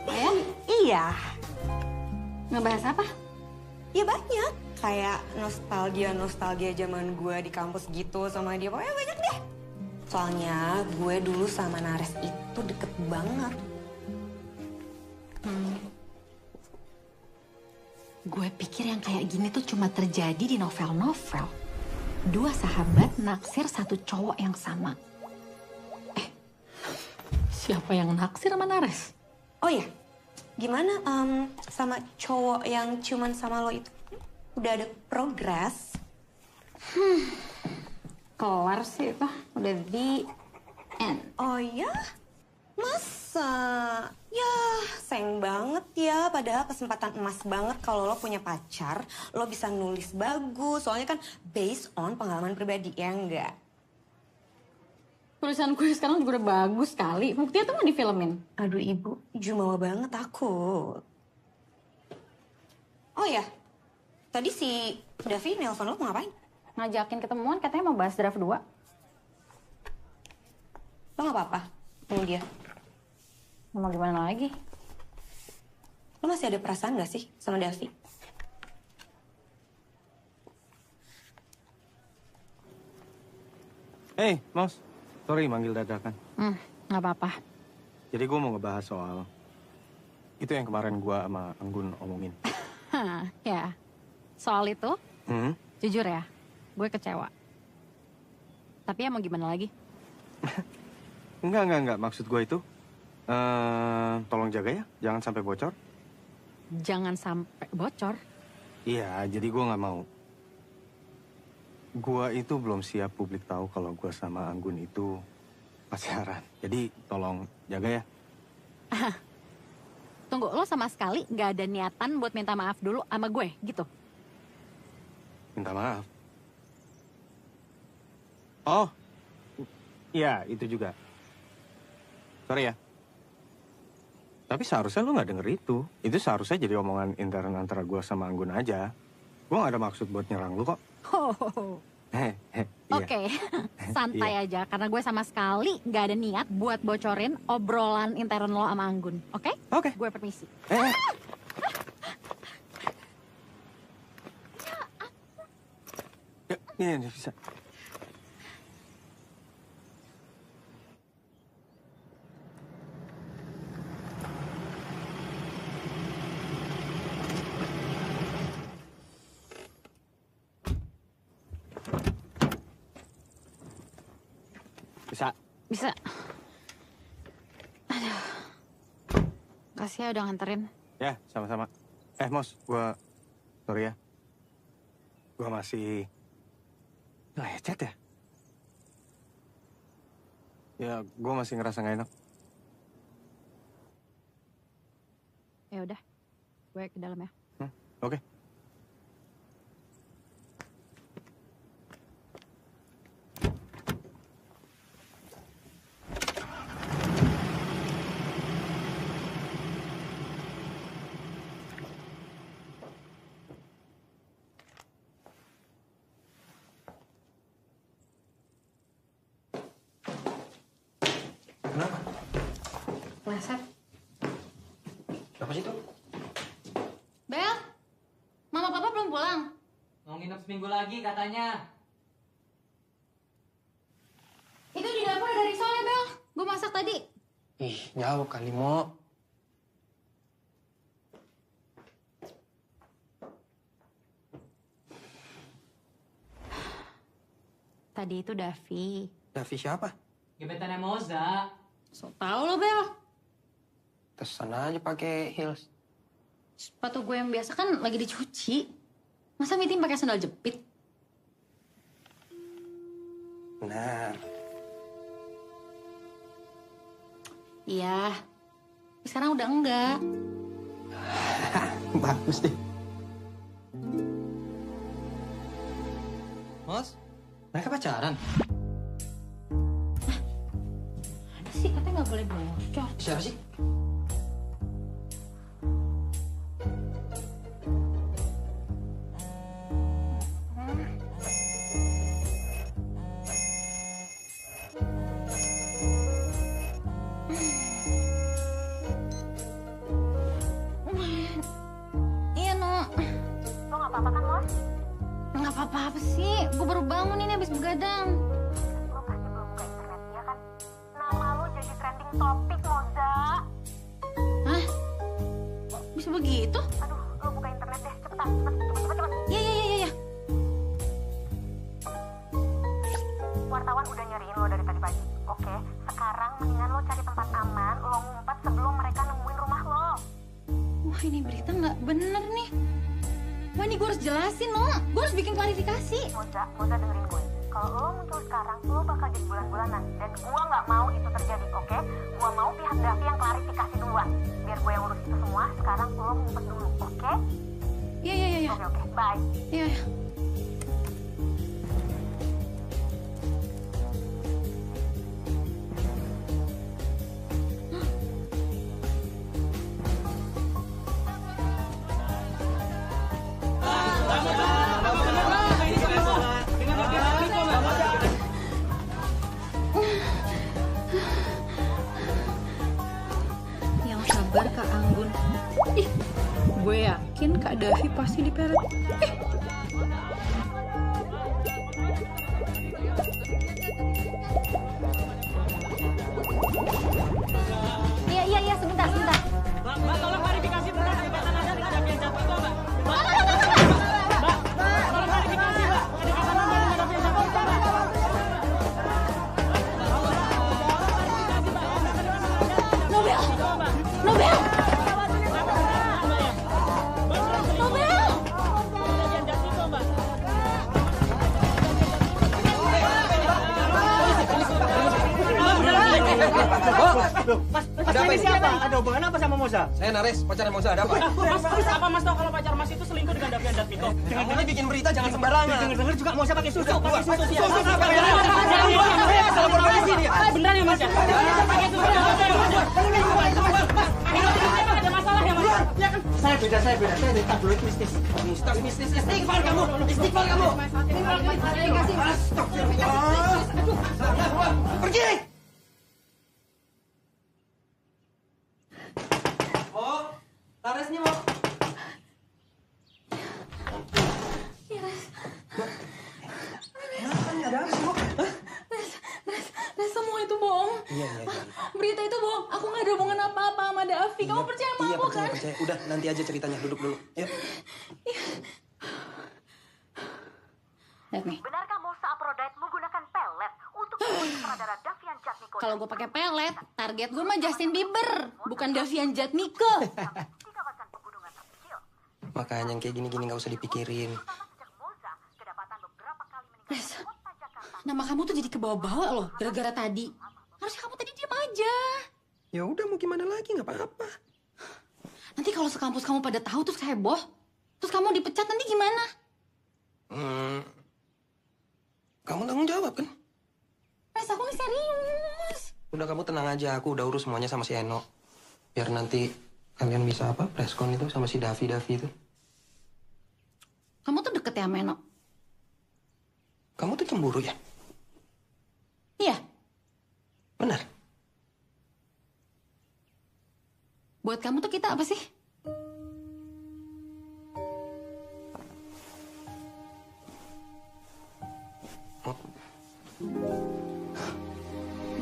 Ya? Iya. Ngebahas apa? Ya banyak. Kayak nostalgia zaman gue di kampus gitu sama dia. Pokoknya banyak deh. Soalnya gue dulu sama Nares itu deket banget. Gue pikir yang kayak gini tuh cuma terjadi di novel-novel. Dua sahabat naksir satu cowok yang sama. Siapa yang naksir sama Nares? Oh ya, gimana sama cowok yang cuman sama lo itu? Udah ada progres? Kelar sih itu, udah di end. Oh ya? Masa? Ya, sayang banget ya. Padahal kesempatan emas banget kalau lo punya pacar, lo bisa nulis bagus. Soalnya kan based on pengalaman pribadi, ya enggak? Tulisan gue sekarang juga udah bagus sekali. Buktinya tuh mau difilmin. Aduh ibu, jumawa banget aku. Oh ya, tadi si Davi nelpon lo mau ngapain? Ngajakin ketemuan katanya mau bahas draft 2. Lo gak apa-apa sama dia? Mau gimana lagi? Lo masih ada perasaan gak sih sama Davi? Hey, Mos. Sorry manggil dadakan. Gak apa-apa. Jadi gue mau ngebahas soal itu yang kemarin gue sama Anggun omongin. Ya, soal itu, jujur ya, gue kecewa. Tapi ya mau gimana lagi? Enggak. Maksud gue itu, tolong jaga ya, jangan sampai bocor. Jangan sampai bocor? Iya, jadi gue nggak mau. Gue itu belum siap publik tahu kalau gue sama Anggun itu pacaran. Jadi tolong jaga ya. Tunggu, lo sama sekali nggak ada niatan buat minta maaf dulu sama gue, gitu? Minta maaf. Oh, iya itu juga. Sorry ya. Tapi seharusnya lu nggak denger itu. Itu seharusnya jadi omongan intern antara gue sama Anggun aja. Gue nggak ada maksud buat nyerang lu kok. Iya. Oke, santai aja. Karena gue sama sekali nggak ada niat buat bocorin obrolan intern lo sama Anggun. Oke? Oke. Gue permisi. Ya, ini bisa. Bisa. Aduh. Kasih ya udah nganterin. Ya, sama-sama. Mos, sorry ya. Gue masih lecet ya? Ya, gue masih ngerasa gak enak. Ya udah, gue ke dalam ya. Oke. Pleset. Apa sih itu? Bel, mama papa belum pulang. Mau nginep seminggu lagi katanya. Itu di dapur ada risol ya, Bel. Gue masak tadi. Ih, jauh kali, Mo. Tadi itu Davi. Davi siapa? Gebetannya Moza. So tau lo, Bel. Tesan aja pakai heels. Sepatu gue yang biasa kan lagi dicuci. Masa meeting pakai sandal jepit? Benar. Iya. Sekarang udah enggak. Bagus deh. Mos, mereka pacaran? Ada sih, katanya nggak boleh bocor. Siapa sih? Iya, No. Lo gak apa-apa kan, Mos? Nggak apa-apa sih. Gue baru bangun ini habis begadang. Lo pasti belum buka internet, ya kan? Nama lo jadi trending topik, Moza. Hah? Kok bisa begitu? Aduh, lo buka internet deh. Cepetan, cepet. Iya. Wartawan udah nyariin lo dari tadi pagi. Oke, sekarang sekarang mendingan lo cari tempat aman, lo ngumpet sebelum mereka nemuin rumah lo. Wah, ini berita nggak bener nih. Wah, ini gue harus jelasin, no. Gue harus bikin klarifikasi. Moza dengerin gue. Kalau lo muncul sekarang, lo bakal jadi bulan-bulanan. Dan gue nggak mau itu terjadi, oke? Gue mau pihak Davi yang klarifikasi duluan. Biar gue yang urus itu semua, sekarang lo ngumpet dulu, oke? Iya. Oke, bye. Iya. Yang sabar Kak Anggun. Ih, gue yakin Kak Davi pasti diperet. Iya, sebentar. Mbak, tolong klarifikasi tentang kedekatan Anda dengan Davi yang jatuh itu, Mbak. Mbak, tolong klarifikasi, Mbak. Kedekatan Anda dengan Davi yang jatuh itu, Mbak. Nobel! Mas, ini siapa? Ada hubungan apa sama Moza? Saya Nares, pacarnya Moza, ada apa? Mas, apa Mas tahu kalau pacar Mas itu selingkuh dengan Davi Andatmiko? Kamu ini bikin berita jangan sembarangan. Dengar juga Moza pakai susu. Beneran ya Mas ya? Pakai susu. Ada masalah ya Mas? Saya beda. Saya dari tabloid mistis. Mistis. Istighfar kamu. Pergi! Nares nih mau. Res, semua itu bohong. Iya. Berita itu bohong. Aku nggak ada hubungan apa-apa sama Davi. Kamu percaya sama aku kan? Percaya. Udah, nanti aja ceritanya. Duduk dulu. Yuk. Lihat nih. Benarkah Moza Aphrodite menggunakan pelet untuk membunuh sutradara Davian Jatmiko? Kalau gue pakai pelet, target gue mah Justin Bieber, bukan Davian Jatmiko. Makanya yang kayak gini-gini nggak usah dipikirin. Res, nama kamu tuh jadi kebawa-bawa loh, gara-gara tadi. Harusnya kamu tadi diam aja. Ya udah, mau gimana lagi, nggak apa-apa. Nanti kalau sekampus kamu pada tahu terus heboh, terus kamu dipecat nanti gimana? Kamu tanggung jawab kan? Res, aku nih serius. Udah, kamu tenang aja, aku udah urus semuanya sama si Eno. Biar nanti kalian bisa preskon itu sama si Davi itu. Kamu tuh deket ya sama Eno? Kamu tuh cemburu ya? Iya. Benar. Buat kamu tuh kita apa sih?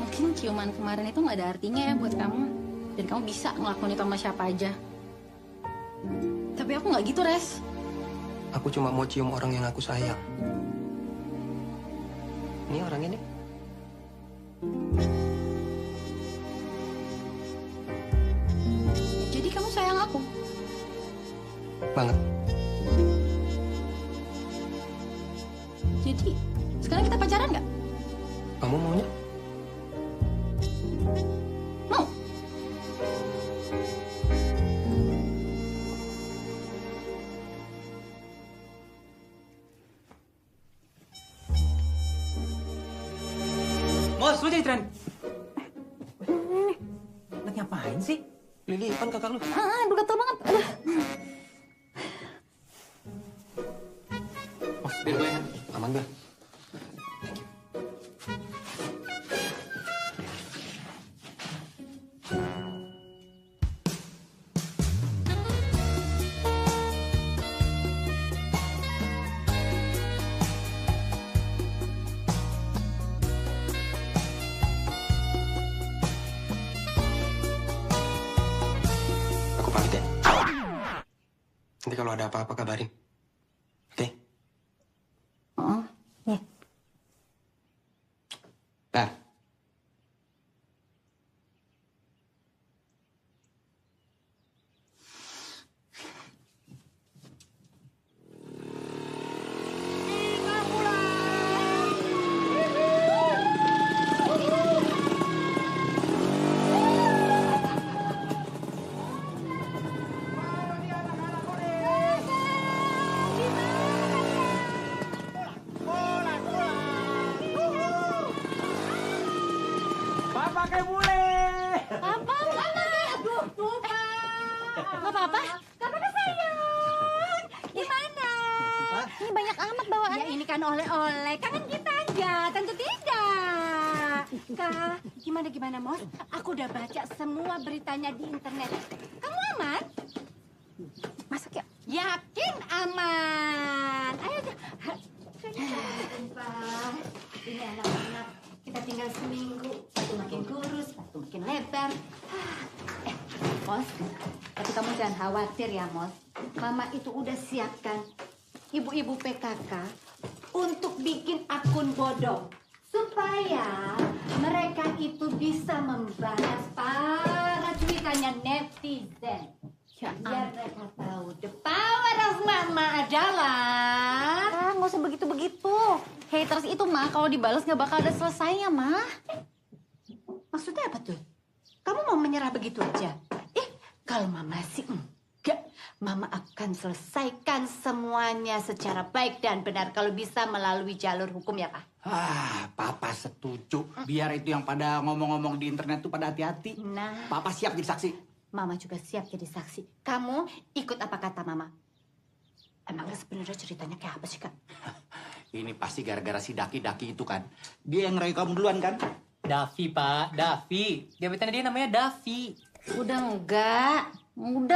Mungkin ciuman kemarin itu nggak ada artinya ya buat kamu. Dan kamu bisa ngelakuin itu sama siapa aja. Tapi aku nggak gitu, Res. Aku cuma mau cium orang yang aku sayang. Ini orang ini. Jadi kamu sayang aku? Banget. Jadi sekarang kita pacaran nggak? Kamu maunya? Mau. Mos, lu jadi tren. Lagi ngapain sih? Lilipan kakak lu. Aduh, gatel banget. Aduh. Mas, biar gue ya. Aman, Bel. Aku pamit ya. Nanti kalau ada apa-apa kabarin. Oke? Oh, iya. Nah. Papa. Papa sayang. Gimana? Ini banyak amat bawaan. Ya ini kan oleh-oleh. Kangen kita aja. Tentu tidak. Kak, gimana Mos? Aku udah baca semua beritanya di internet. Kamu aman? Masuk yuk. Yakin aman. Ayo aja. Ini anak-anak. Kita tinggal seminggu. Satu makin kurus, satu makin lebar. Mos, tapi kamu jangan khawatir ya, Mos. Mama itu udah siapkan ibu-ibu PKK untuk bikin akun bodong. Supaya mereka itu bisa membahas para cuitannya netizen. Biar mereka tahu the power of Mama adalah... Nggak usah begitu-begitu. Haters itu mah kalau dibalas nggak bakal ada selesainya mah. Maksudnya apa tuh? Kamu mau menyerah begitu aja? Kalau Mama sih enggak. Mama akan selesaikan semuanya secara baik dan benar. Kalau bisa melalui jalur hukum ya, Pak. Papa setuju. Biar itu yang pada ngomong-ngomong di internet tuh pada hati-hati. Nah. Papa siap jadi saksi. Mama juga siap jadi saksi. Kamu ikut apa kata Mama? Emangnya sebenarnya ceritanya kayak apa sih, Kak? Ini pasti gara-gara si Daki-Daki itu kan. Dia yang ngerayu kamu duluan kan? Davi, Pak. Davi. Gebetannya dia namanya Davi. Udah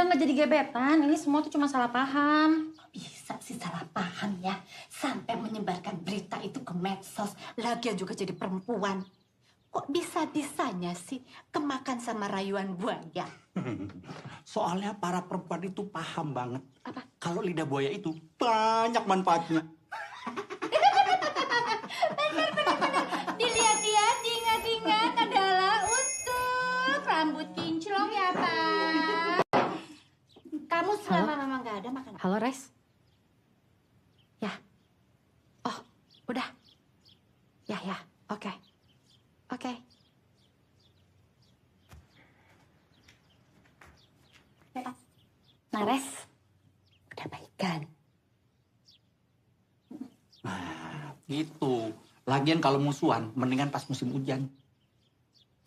nggak jadi gebetan. Ini semua tuh cuma salah paham. Bisa sih salah paham ya. Sampai menyebarkan berita itu ke medsos. Lagian juga jadi perempuan. Kok bisa-bisanya sih kemakan sama rayuan buaya? Soalnya para perempuan itu paham banget. Apa? Kalau lidah buaya itu banyak manfaatnya. Benar. Dilihat-lihat, diingat-ingat adalah untuk rambut kinclong ya, Pak. Kamu selama Mama nggak ada makan apa? Halo, Res. Ya. Oh, udah. Ya. Oke. Nah, Res. Udah baikan. Nah, gitu. Lagian kalau musuhan, mendingan pas musim hujan.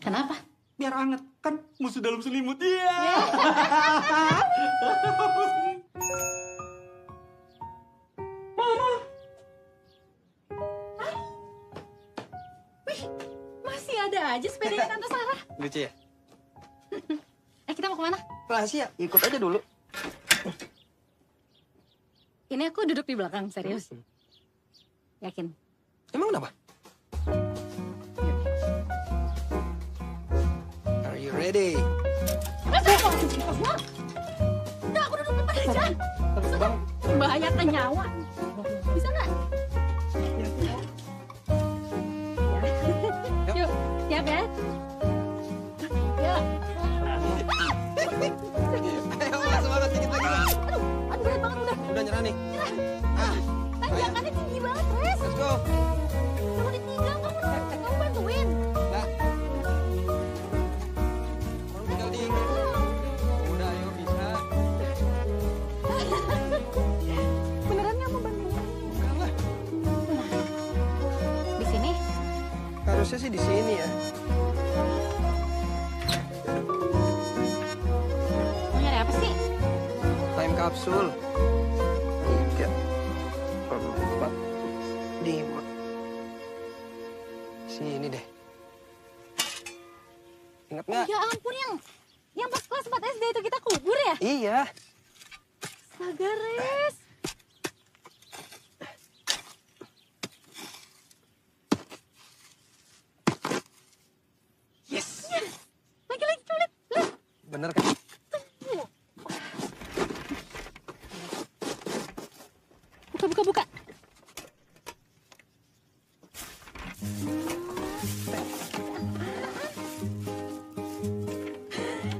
Kenapa? Biar anget. Kan musuh dalam selimut. Iya. Mama. Wih, masih ada aja sepedanya Tante Sarah. Lucu ya? Kita mau kemana? Rahasia, ikut aja dulu. Ini aku duduk di belakang, serius. Yakin? Emang kenapa? Are you ready? Udah, aku duduk depan aja. Membahayakan nyawa. Bisa nggak? Yuk, siap ya? Yuk. Ayo, semangat dikit lagi. Aduh, berat banget udah. Udah nyerah nih. Tanjakannya tinggi banget, Res. Let's go. Kamu ditinggal, kamu bantuin. Tinggal dikit. Udah, ayo bisa. Beneran nggak mau bantuin? Enggak. Di sini? Harusnya sih di sini ya. Mau nyari apa sih? Time capsule. 3, 4, 5. Sini deh. Ingat nggak? Ya ampun, yang pas kelas 4 SD itu kita kubur ya? Iya. Astaga, Res. Yes. Lagi-lagi sulit. Bener kan? Buka.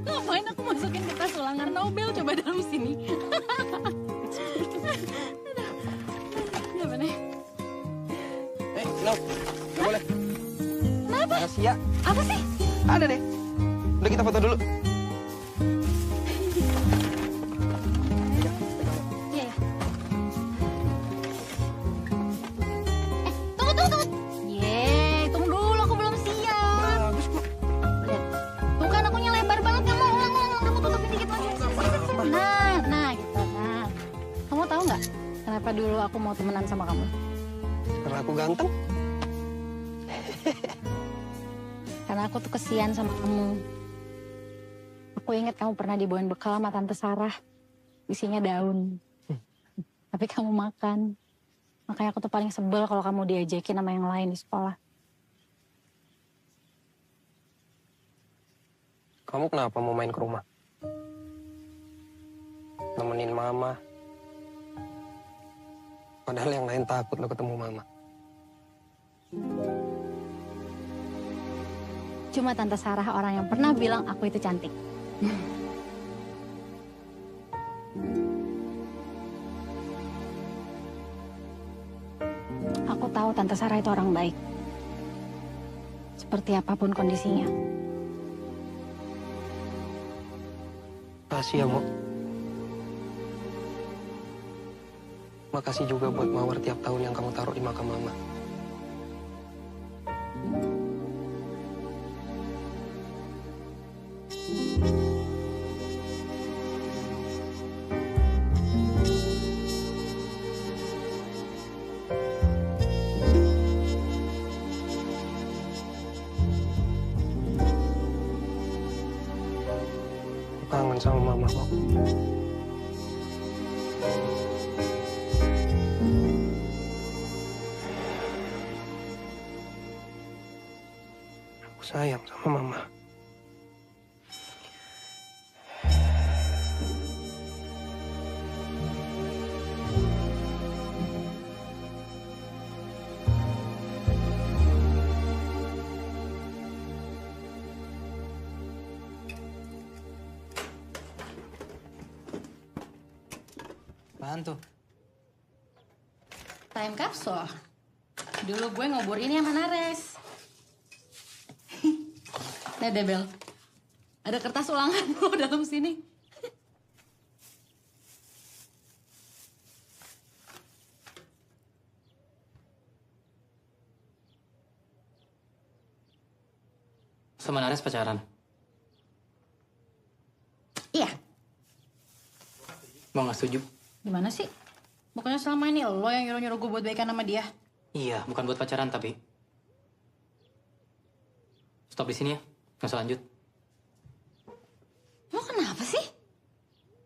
Ngapain aku masukin ke tas ulangan Nobel coba dalam sini? Gimana? No, nggak boleh. Kenapa? Rahasia. Apa sih? Ada deh. Udah kita foto dulu. Iya. Tunggu. Yeay, tunggu dulu, aku belum siap. Bagus kok. Lihat. Tuh kan akunya lebar banget, nggak mau ulang. Kamu tutupin dikit lagi. Nah gitu. Nah, kamu tahu nggak kenapa dulu aku mau temenan sama kamu? Karena aku ganteng. Karena aku tuh kesian sama kamu. Aku ingat kamu pernah dibawain bekal sama Tante Sarah. Isinya daun. Tapi kamu makan. Makanya aku tuh paling sebel kalau kamu diajakin sama yang lain di sekolah. Kamu kenapa mau main ke rumah? Nemenin mama. Padahal yang lain takut lo ketemu mama. Cuma Tante Sarah orang yang pernah bilang aku itu cantik. Aku tahu Tante Sarah itu orang baik. Seperti apapun kondisinya. Makasih ya, Mo. Makasih juga buat mawar tiap tahun yang kamu taruh di makam mama. Kangen sama mama kok. Aku sayang sama mama. Apaan tuh? Time capsule. Dulu gue ngubur ini sama Nares. Nah, Debel. Ada kertas ulangan lo dalam sini. Sama Nares pacaran? Iya. Mau nggak setuju? Gimana sih? Bukannya selama ini lo yang nyuruh-nyuruh gue buat baikan sama dia? Iya, bukan buat pacaran tapi... Stop di sini ya, nggak usah lanjut. Lo kenapa sih?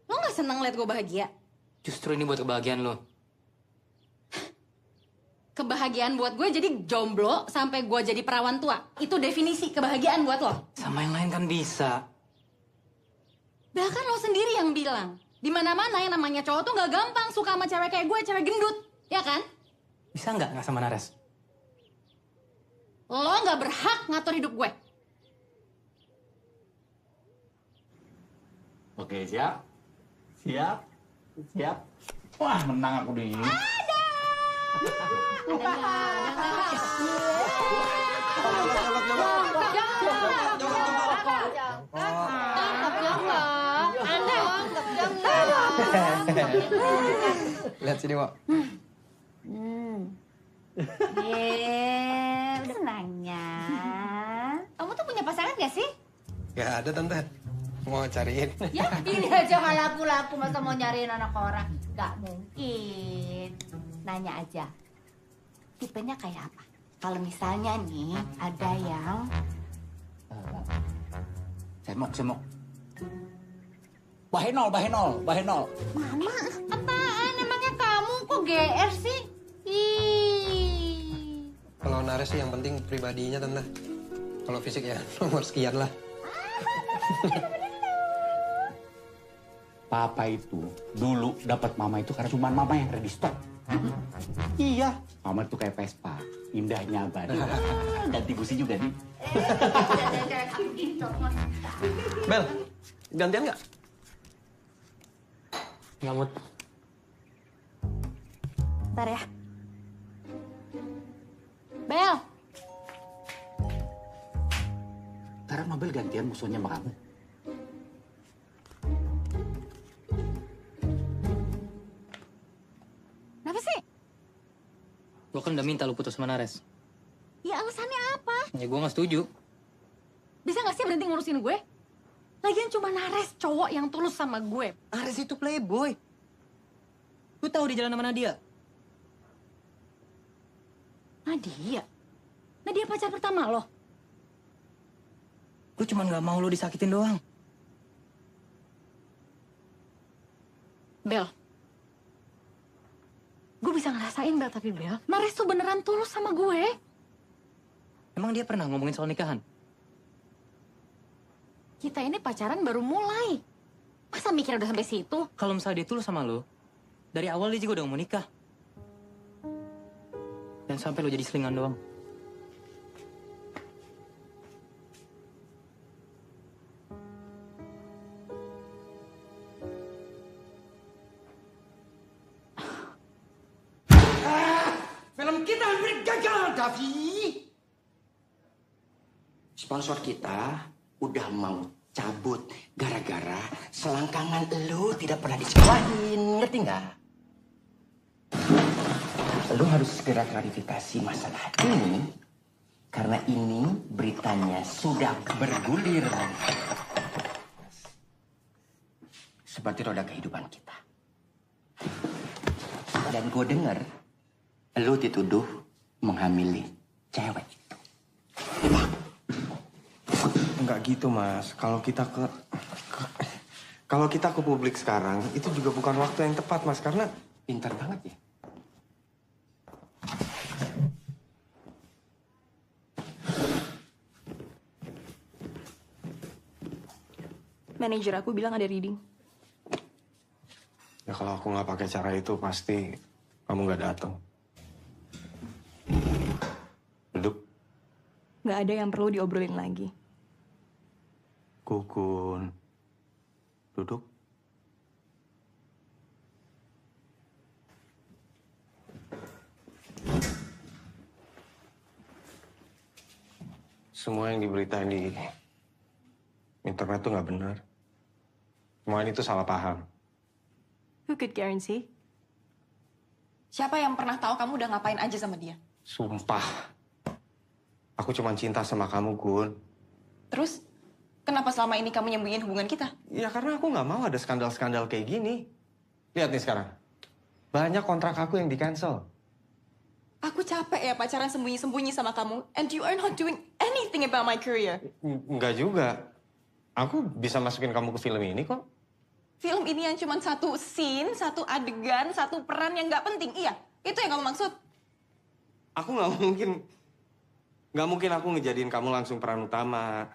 Lo nggak seneng liat gue bahagia? Justru ini buat kebahagiaan lo. Kebahagiaan buat gue jadi jomblo sampai gue jadi perawan tua. Itu definisi kebahagiaan buat lo. Sama yang lain kan bisa. Bahkan lo sendiri yang bilang. Di mana-mana yang namanya cowok tuh nggak gampang suka sama cewek kayak gue, cewek gendut. Ya kan? Bisa nggak sama Nares? Lo nggak berhak ngatur hidup gue. Oke, siap? Siap? Siap? Wah, menang aku nih. Lihat sini, Mo. Udah nanya. Kamu tuh punya pasangan gak sih? Gak ada, Tante. Mau cariin. Ya, ini aja nggak laku-laku masa mau nyariin anak orang. Gak mungkin. Nanya aja. Tipenya kayak apa? Kalau misalnya nih ada yang... Semok. Bahenol. Mama, apaan? Emangnya kamu kok GR sih? Ih. Kalau Nares sih yang penting pribadinya, Tante. Kalau fisik ya nomor sekian lah. Papa itu dulu dapat mama itu karena cuma mama yang ready stock. Iya, mama itu kayak Vespa, indahnya abadi. Ganti busi juga nih. Bel, gantian nggak? Nggak mood. Bentar ya. Bel. Sekarang Mabel gantian musuhnya sama kamu. Kenapa sih? Gue kan udah minta lu putus sama Nares. Ya alasannya apa? Ya gue nggak setuju. Bisa nggak sih berhenti ngurusin gue? Lagian cuma Nares cowok yang tulus sama gue. Nares itu playboy. Lu tahu dia jalan sama Nadia? Nadia? Nadia pacar pertama lo? Gue cuma nggak mau lo disakitin doang. Bel. Gue bisa ngerasain, Bel, tapi Bel, Nares tuh beneran tulus sama gue. Emang dia pernah ngomongin soal nikahan? Kita ini pacaran baru mulai. Masa mikir udah sampai situ? Kalau misalnya dia tulus sama lo, dari awal dia juga udah mau nikah. Dan sampai lo jadi selingan doang. Film kita hampir gagal, Davi. Sponsor kita udah mau cabut gara-gara selangkangan lu tidak pernah disekolahin, ngerti nggak? Lu harus segera klarifikasi masalah ini karena ini beritanya sudah bergulir seperti roda kehidupan kita. Dan gue denger lu dituduh menghamili cewek itu. Enggak gitu, Mas. Kalau kita ke publik sekarang, itu juga bukan waktu yang tepat, Mas. Karena pintar banget ya. Manajer aku bilang ada reading. ya kalau aku nggak pakai cara itu, pasti kamu nggak datang. Duduk. Nggak ada yang perlu diobrolin lagi. Kukun. Duduk. Semua yang diberitain di internet tuh nggak benar. Semua ini tuh salah paham. Who could guarantee? Siapa yang pernah tahu kamu udah ngapain aja sama dia? Sumpah. Aku cuma cinta sama kamu, Gun. Terus, kenapa selama ini kamu nyembunyiin hubungan kita? Ya karena aku nggak mau ada skandal-skandal kayak gini. Lihat nih sekarang. Banyak kontrak aku yang di-cancel. Aku capek ya pacaran sembunyi-sembunyi sama kamu. And you are not doing anything about my career. Nggak juga. Aku bisa masukin kamu ke film ini kok. Film ini yang cuma satu scene, satu adegan, satu peran yang nggak penting. Iya, itu yang kamu maksud. Aku nggak mungkin aku ngejadiin kamu langsung peran utama.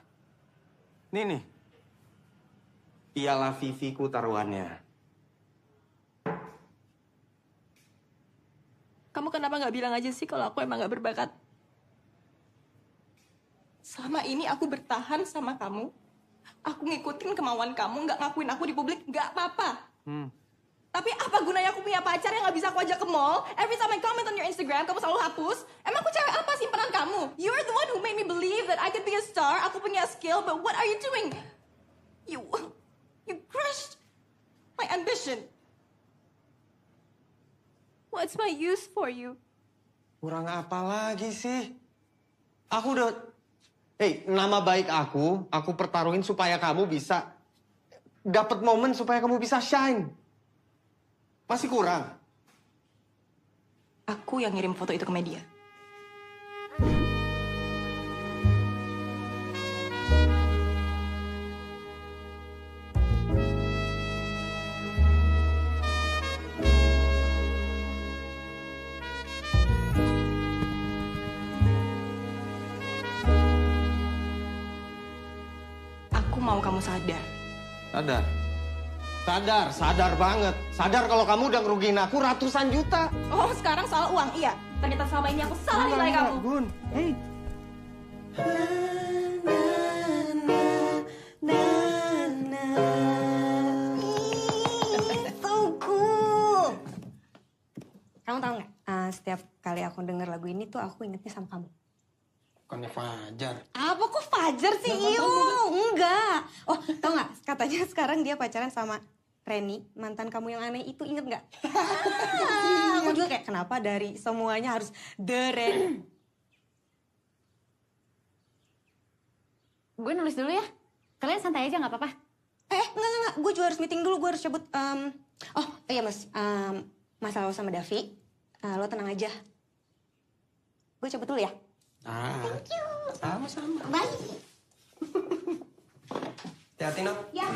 Nih. Piala Viviku taruhannya. Kamu kenapa nggak bilang aja sih kalau aku emang nggak berbakat? Selama ini aku bertahan sama kamu. Aku ngikutin kemauan kamu, nggak ngakuin aku di publik, nggak apa-apa. Tapi apa gunanya aku punya pacar yang nggak bisa aku ajak ke mall? Every time I comment on your Instagram, kamu selalu hapus. Emang aku cewek apa simpanan kamu? You're the one who made me believe that I could be a star. Aku punya skill, but what are you doing? You crushed my ambition. What's my use for you? Kurang apa lagi sih? Aku udah... nama baik aku pertaruhin supaya kamu bisa dapat momen supaya kamu bisa shine. Masih kurang? Aku yang ngirim foto itu ke media. Aku mau kamu sadar. Sadar banget. Sadar kalau kamu udah ngerugiin aku ratusan juta. Oh, sekarang soal uang, iya. Ternyata selama ini aku salah nilai kamu. Gun. Kamu tahu nggak? Setiap kali aku denger lagu ini tuh aku ingetnya sama kamu. Bukannya Fajar. Apa kok Fajar sih? Enggak. Oh, tau nggak? Katanya sekarang dia pacaran sama Reni, mantan kamu yang aneh itu, inget nggak? Aku juga kayak, kenapa dari semuanya harus The Reni? Gue nulis dulu ya. Kalian santai aja nggak apa-apa. Enggak. Gue juga harus meeting dulu, gue harus cabut. Oh iya Mas, masalah lo sama Davi, lo tenang aja. Gue cabut dulu ya. Thank you. Sama-sama. Bye. Hati-hati, Nok. Ya.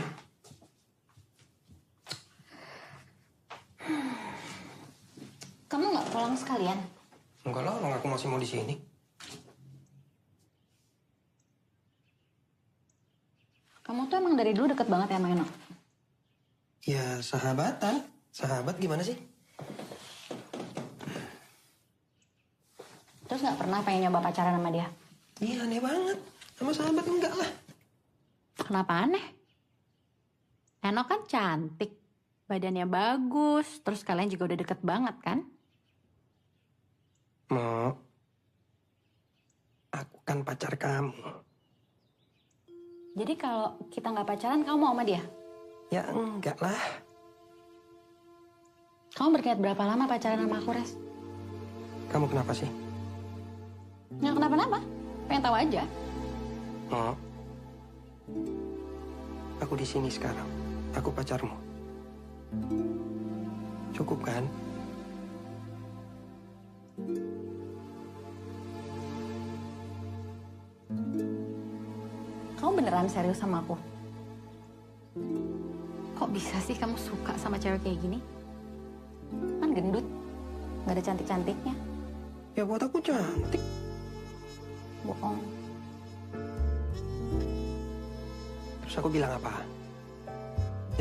Kamu nggak pulang sekalian? Enggak lah, orang aku masih mau di sini. Kamu tuh emang dari dulu deket banget ya sama Eno? Ya, sahabatan. Sahabat gimana sih? Terus nggak pernah pengen nyoba pacaran sama dia? Iya, aneh banget. Sama sahabat enggak lah. Kenapa aneh? Eno kan cantik, badannya bagus, terus kalian juga udah deket banget kan? Mo, aku kan pacar kamu. Jadi kalau kita nggak pacaran, kamu mau sama dia? Ya enggak lah. Kamu berniat berapa lama pacaran sama aku, Res? Kamu kenapa sih? Nggak kenapa-napa, pengen tahu aja. Mo, aku di sini sekarang. Aku pacarmu. Cukup kan? Kamu beneran serius sama aku? Kok bisa sih kamu suka sama cewek kayak gini? Kan gendut, nggak ada cantik-cantiknya. Ya buat aku cantik. Bohong. Terus aku bilang apa?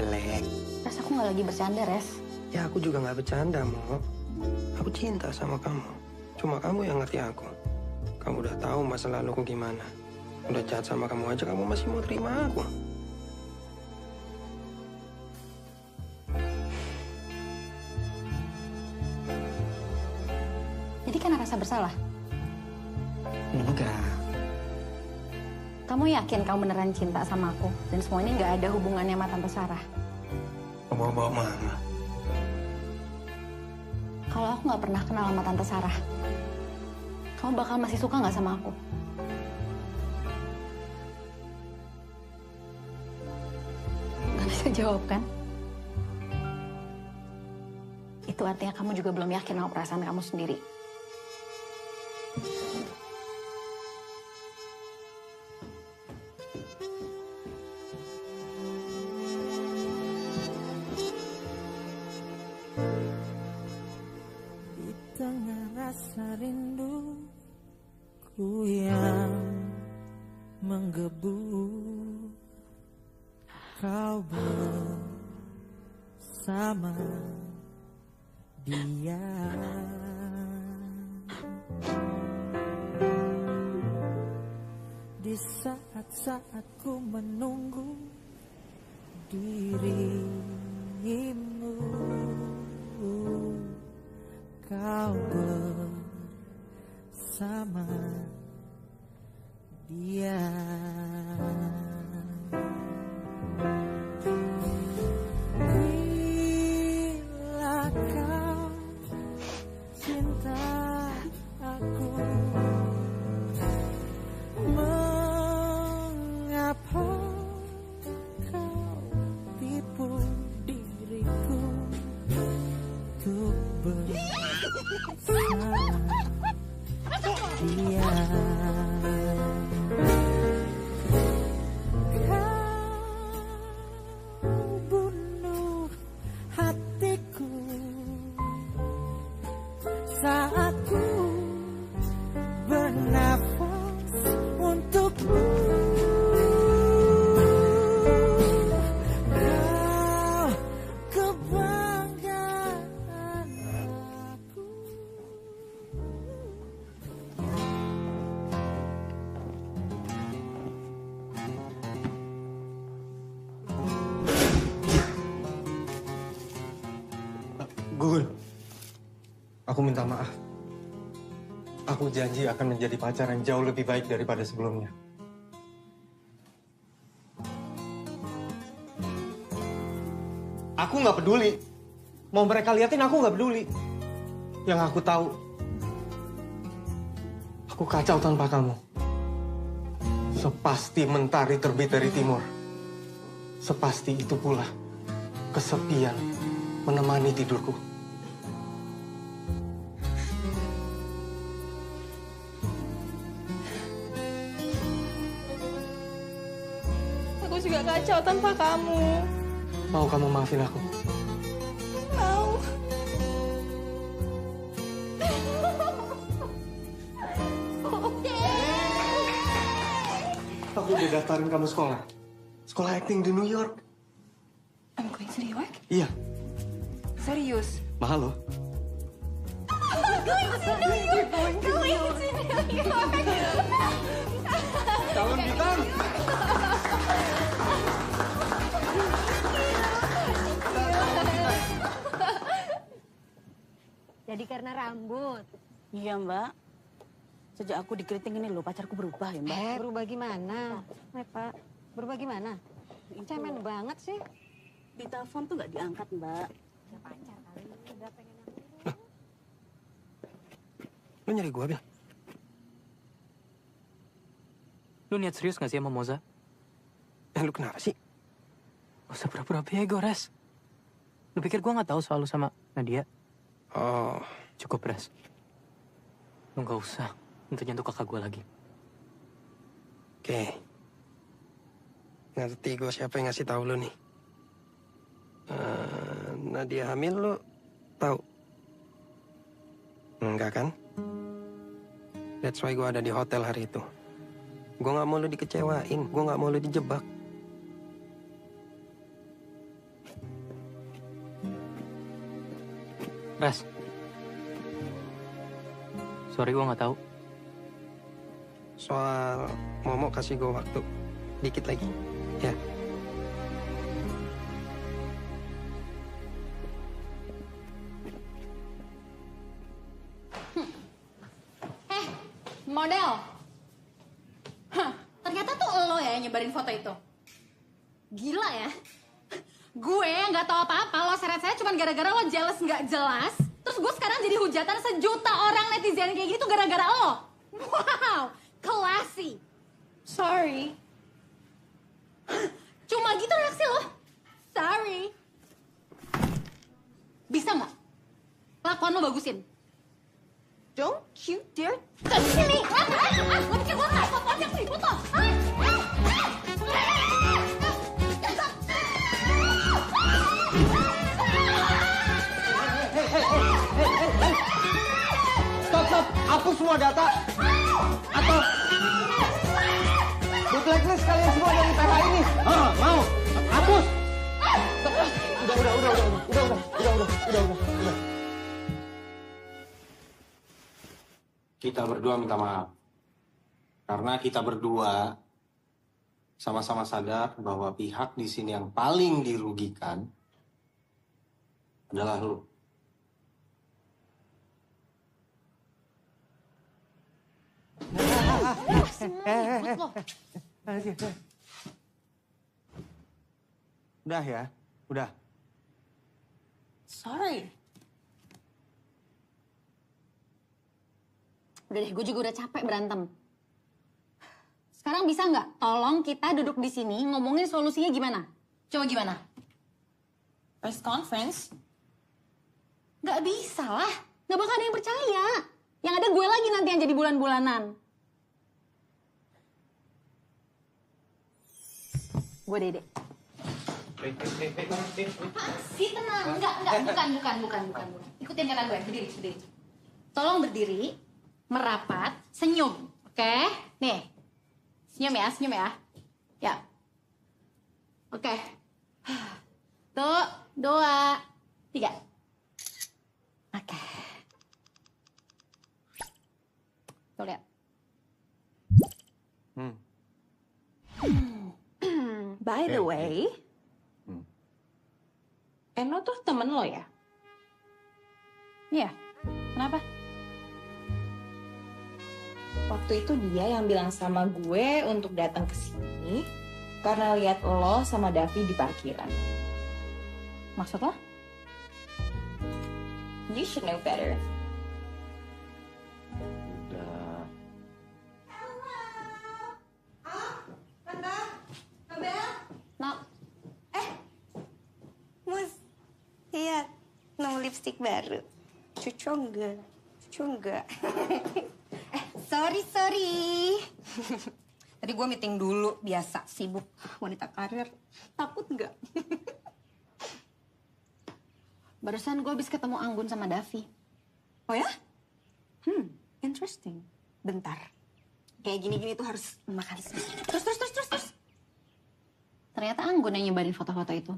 Jelek. Res, aku nggak lagi bercanda, Res. Ya aku juga nggak bercanda, Mo. Aku cinta sama kamu. Cuma kamu yang ngerti aku. Kamu udah tahu masa laluku gimana. Udah jahat sama kamu aja, kamu masih mau terima aku. Jadi kan rasa bersalah? Enggak. Kamu yakin kamu beneran cinta sama aku? Dan semua ini nggak ada hubungannya sama Tante Sarah? Bawa-bawa mama. Kalau aku nggak pernah kenal sama Tante Sarah, kamu bakal masih suka nggak sama aku? Nggak bisa jawab kan? Itu artinya kamu juga belum yakin sama perasaan kamu sendiri. Tengah rasa rindu ku yang menggebu, kau bersama dia. Di saat-saat ku menunggu dirimu, kau bersama dia. Bila kau cinta aku, mengapa kau tipu diriku untuk bersama dia. Kau bunuh hatiku saat ku bernafas untukmu. Kau kebanggaan aku. Gun, aku minta maaf. Aku janji akan menjadi pacar yang jauh lebih baik daripada sebelumnya. Aku nggak peduli. Mau mereka liatin aku nggak peduli. Yang aku tahu, aku kacau tanpa kamu. Sepasti mentari terbit dari timur. Sepasti itu pula kesepian menemani tidurku. Aku juga kacau tanpa kamu. Mau kamu maafin aku? Mau. Aku udah daftarin kamu sekolah. Sekolah acting di New York. I'm going to New York? Iya, Serius? mahal loh. Going to New York! Going to New York! Calon bintang! Jadi karena rambut. Iya, Mbak. Sejak aku dikeriting ini loh, pacarku berubah ya, Mbak. Berubah gimana? Pak, berubah gimana? Cemen banget sih. Di telepon tuh nggak diangkat, Mbak. Ya pacar kali, udah pengen Lu nyari gua, Bil? Lu niat serius gak sih sama Moza? Lu kenapa sih? Gak usah pura-pura bego, Res. Lu pikir gua gak tahu soal lu sama Nadia? Oh. Cukup, Res. Lu gak usah nyentuh kakak gua lagi. Oke. Ngerti gue siapa yang ngasih tahu lu nih. Nadia hamil lu tahu? Enggak kan? That's why gue ada di hotel hari itu. Gue gak mau lu dikecewain. Gue gak mau lu dijebak. Res. Sorry gue gak tahu. Soal Momo kasih gue waktu. Dikit lagi. Ya. Model. Hah, ternyata tuh lo ya yang nyebarin foto itu. Gila ya. Gue nggak tahu apa-apa, lo seret-seret cuma gara-gara lo jealous nggak jelas. Terus gue sekarang jadi hujatan sejuta orang netizen kayak gitu gara-gara lo. Wow, classy. Sorry. Cuma gitu reaksi lo. Sorry. Bisa nggak? Lakuan lo bagusin. Don't you dare Kesini! Lo pikir gue nggak fotonya sih, foto? Stop! Hapus semua data. Atau gue blacklist kalian semua dari PH ini. Mau? Hapus. Udah. Kita berdua minta maaf. Karena kita berdua sama-sama sadar bahwa pihak di sini yang paling dirugikan adalah lu. Udah ya, udah. Sorry. Udah deh, gue juga udah capek berantem. Sekarang bisa nggak? Tolong kita duduk di sini ngomongin solusinya gimana? Coba gimana? Press conference? Nggak bisa lah. Nggak bakal ada yang percaya. Yang ada gue lagi nanti yang jadi bulan-bulanan. Gue Dede. Apaan sih? Tenang. Bukan. Ikutin kata gue. Berdiri. Tolong berdiri. Merapat, senyum, oke? Nih, senyum ya. Ya. Oke. Tuh, 2, 3. Oke. Tuh lihat. By the way, Eno tuh temen lo ya? Iya, kenapa? Waktu itu dia yang bilang sama gue untuk datang ke sini karena lihat lo sama Davi di parkiran. Maksud lo? You should know better. Udah. lipstick baru. Cucu enggak. Sorry. Tadi gue meeting dulu, biasa, sibuk. Wanita karir, takut nggak? Barusan gue habis ketemu Anggun sama Davi. Oh ya? Interesting. Bentar. Kayak gini-gini tuh harus makan sedikit. Terus. Ternyata Anggun yang nyebarin foto-foto itu.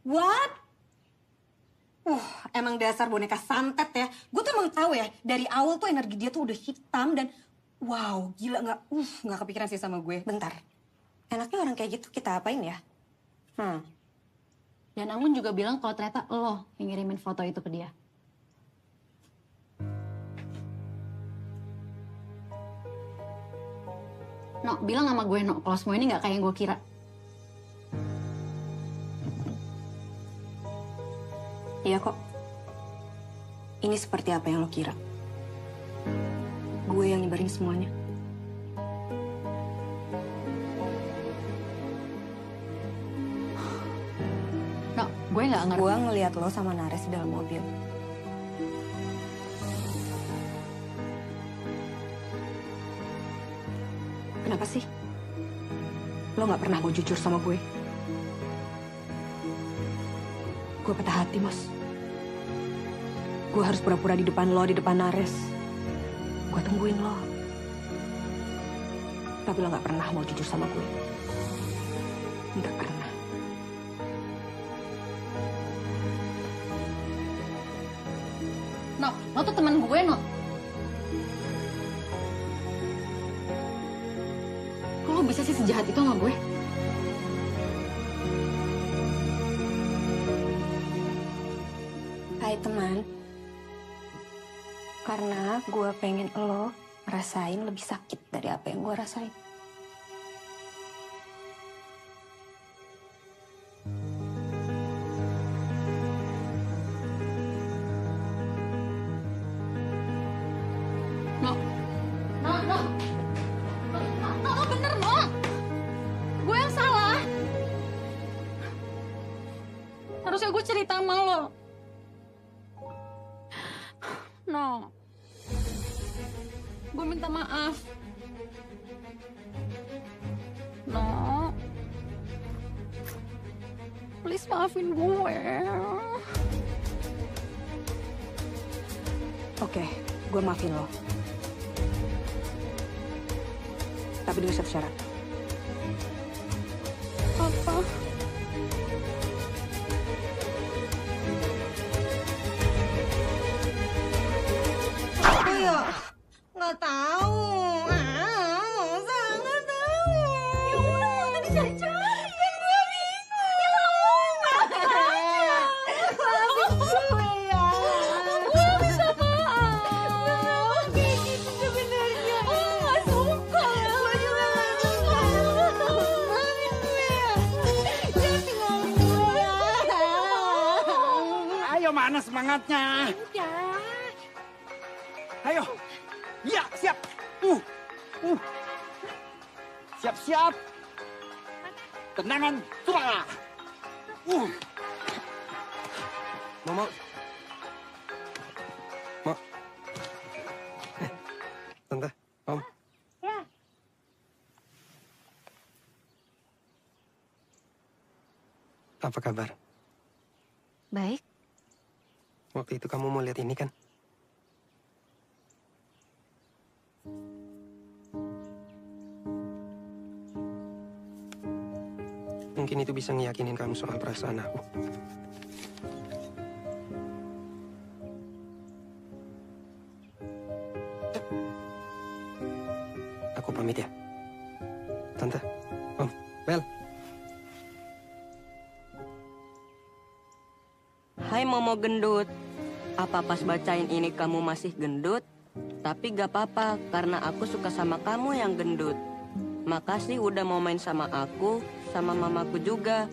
What? Emang dasar boneka santet ya. Gue tuh emang tahu ya, dari awal tuh energi dia tuh udah hitam dan wow, gila nggak kepikiran sih sama gue. Bentar. Enaknya orang kayak gitu kita apain ya? Dan Anggun juga bilang kalau ternyata lo yang ngirimin foto itu ke dia. No, bilang sama gue, No, kalau semua ini nggak kayak yang gue kira. Iya kok. Ini seperti apa yang lo kira. Gue yang nyebarin semuanya. No, gue nggak ngerti. Gue ngeliat lo sama Nares di dalam mobil. Kenapa sih? Lo nggak pernah mau jujur sama gue? Gue patah hati, Mas. Gue harus pura-pura di depan lo, di depan Nares. Gue tungguin lo. Tapi lo nggak pernah mau jujur sama gue. Nggak pernah. No, lo tuh teman gue, No. Kok lo bisa sih sejahat itu sama gue? Hai teman. Karena gue pengen lo ngerasain lebih sakit dari apa yang gue rasain. No, bener, No. Gue yang salah. Harusnya gue cerita sama lo. No. Gue minta maaf. No. Please maafin gue. Oke, gue maafin lo. Tapi dengan satu syarat. Apa? Apa ya? Nggak tahu. Sangat tahu. Ya udah, nggak usah dicari-cari. Kan gue bingung. Ya maafin gue ya. Gue bisa maaf. Kayak gitu sebenarnya. Gue nggak suka. Gue juga nggak suka. Maafin gue ya. Jangan tinggalin gue ya. Ayo, mana semangatnya? Udah. Ayo. Iya, siap. Siap-siap. Tendangan tua. Mama. Tante, Om. Ya. Apa kabar? Baik. Waktu itu kamu mau lihat ini kan? Mungkin itu bisa ngeyakinin kamu soal perasaan aku. Aku pamit ya. Tante, Om, Bel. Hai Momo gendut. Apa pas bacain ini kamu masih gendut? Tapi gak apa-apa, karena aku suka sama kamu yang gendut. Makasih udah mau main sama aku, sama mamaku juga.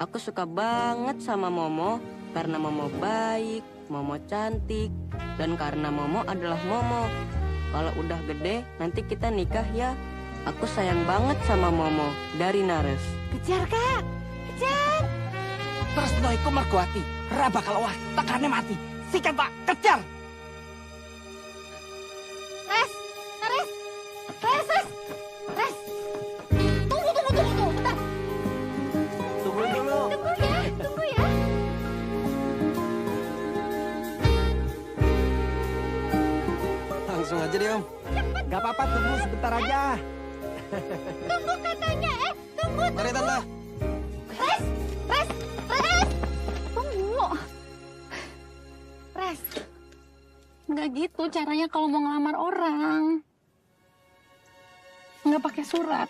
Aku suka banget sama Momo, karena Momo baik, Momo cantik, dan karena Momo adalah Momo. Kalau udah gede, nanti kita nikah ya. Aku sayang banget sama Momo, dari Nares. Kejar, Kak! Kejar! Tresnoiku mergoati, ra bakal wah, tekane mati. Sikat tak kejar. Res. Tunggu, bentar. Tunggu dulu. Tunggu ya. Langsung aja deh, Om. Gak apa-apa, tunggu sebentar aja. Tunggu katanya, tunggu. Mari, Tante. Res. Tunggu. Res. Nggak gitu caranya kalau mau ngelamar orang. Nggak pakai surat.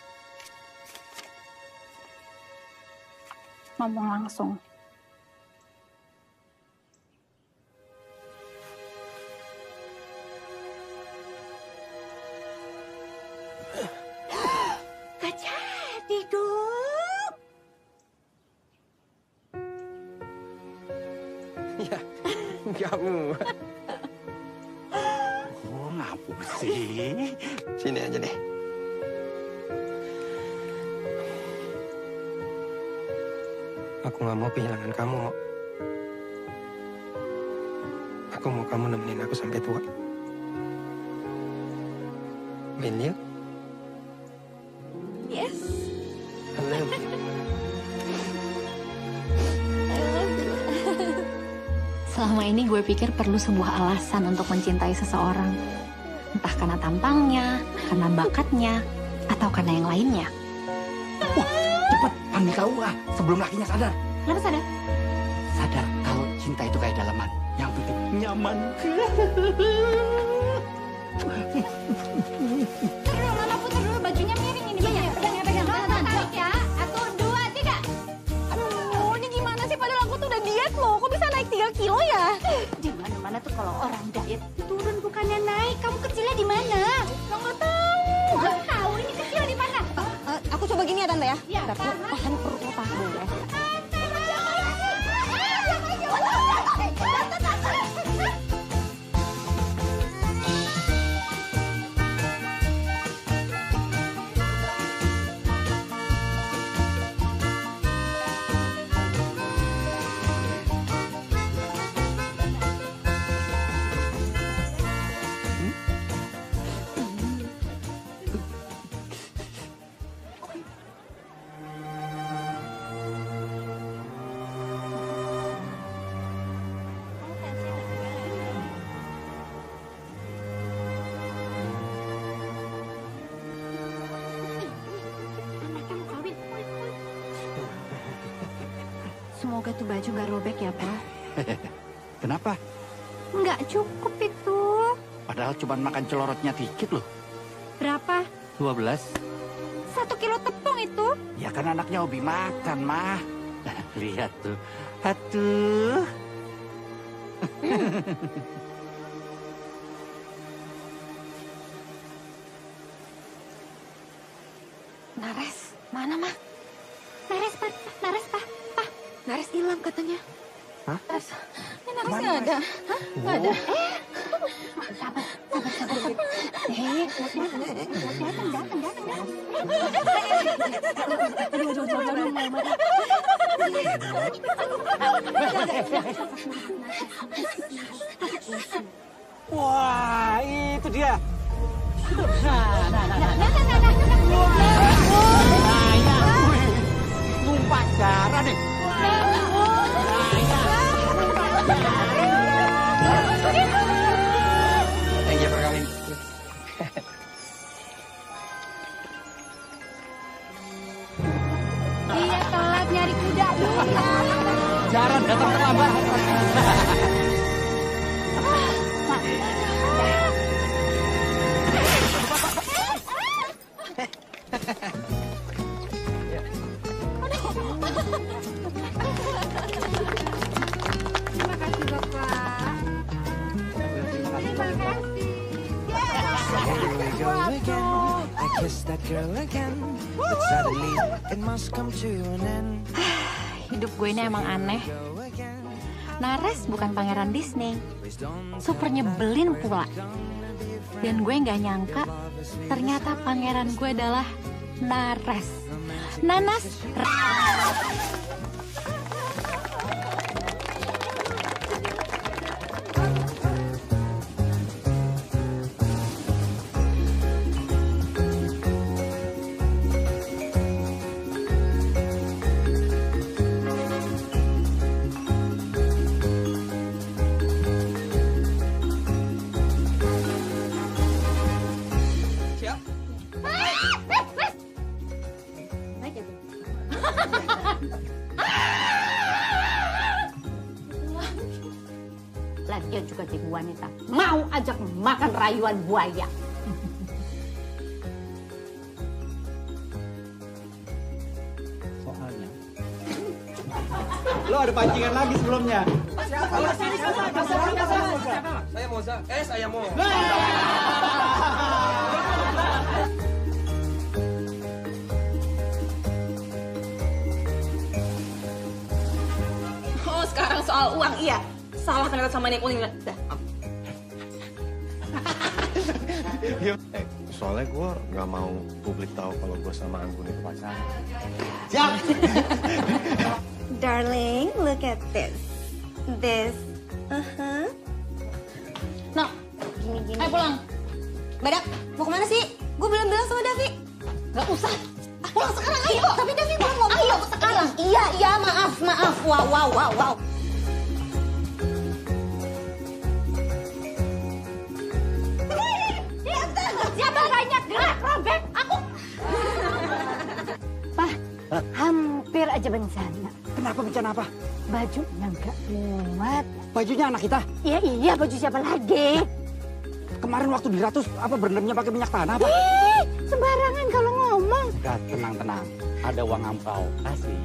Ngomong langsung. Gak jadi dong. Ya, kamu. Oh, ngapur sih. Sini aja deh. Aku nggak mau kehilangan kamu, Mo. Aku mau kamu nemenin aku sampai tua. Will you? Yes. I love you. Selama ini gue pikir perlu sebuah alasan untuk mencintai seseorang. Entah karena tampangnya, karena bakatnya, atau karena yang lainnya. Wah, cepet panggil KUA sebelum lakinya sadar. Kenapa sadar? Sadar kalau cinta itu kayak dalaman. Yang penting nyaman. Mama putar dulu bajunya miring ini. Iya, pegang. Tarik ya. 1, 2, 3. Aduh, ini gimana sih? Padahal aku tuh udah diet loh. Kok bisa naik 3 kilo ya? Di mana-mana tuh kalau orang diet turun bukannya naik. Kamu kecilnya di mana? Nggak tahu. Nggak tahu ini kecil di mana? Aku coba gini ya, Tante ya. Iya, Tahan perut lo tahan dulu ya. Semoga tuh baju gak robek ya, Pak. Kenapa? Nggak cukup itu. Padahal cuma makan celorotnya dikit loh. Berapa? 12. 1 kilo tepung itu. Ya kan anaknya hobi makan, Mah. Lihat tuh. Aduh. Nares, mana mah? Nares, Pak. Nares hilang katanya. Hah? Ini Nares nggak ada. Nggak ada. Sabar. Wah, itu dia. Numpah darah nih. Thank you for coming. Iya, telat nyari kuda dulu. Jarang datang terlambat. Terima kasih, Bapak. I kissed that girl again, but suddenly it must come to an end. Hidup gue ini emang aneh. Nares bukan pangeran Disney. Super nyebelin pula. Dan gue nggak nyangka ternyata pangeran gue adalah Nares. Nanas. ya juga jadi wanita. Mau ajak makan rayuan buaya. Soalnya lo ada pancingan lagi sebelumnya. Saya Moza. Saya mau. Oh, sekarang soal uang, iya. Salah ternyata sama Nick Uling. Dah. Soalnya gue nggak mau publik tahu kalau gue sama Anggun itu pacaran. Siap. Darling, look at this. This. No, Gini-gini. ayo pulang. Badak, mau kemana sih? Gue belum bilang sama Davi. Gak usah. Pulang sekarang, ayo. Tapi Davi belum ngomong. Ayo sekarang. Iya, maaf. Wow. Siapa banyak gerak robek aku. Pak, hampir aja bencana. Kenapa bencana apa? Bajunya nggak muat. Bajunya anak kita? Iya, baju siapa lagi? Kemarin waktu di Ratus, apa berendamnya pakai minyak tanah, Pak? Sembarangan kalau ngomong. Udah, tenang. Ada uang ampau. Kasih.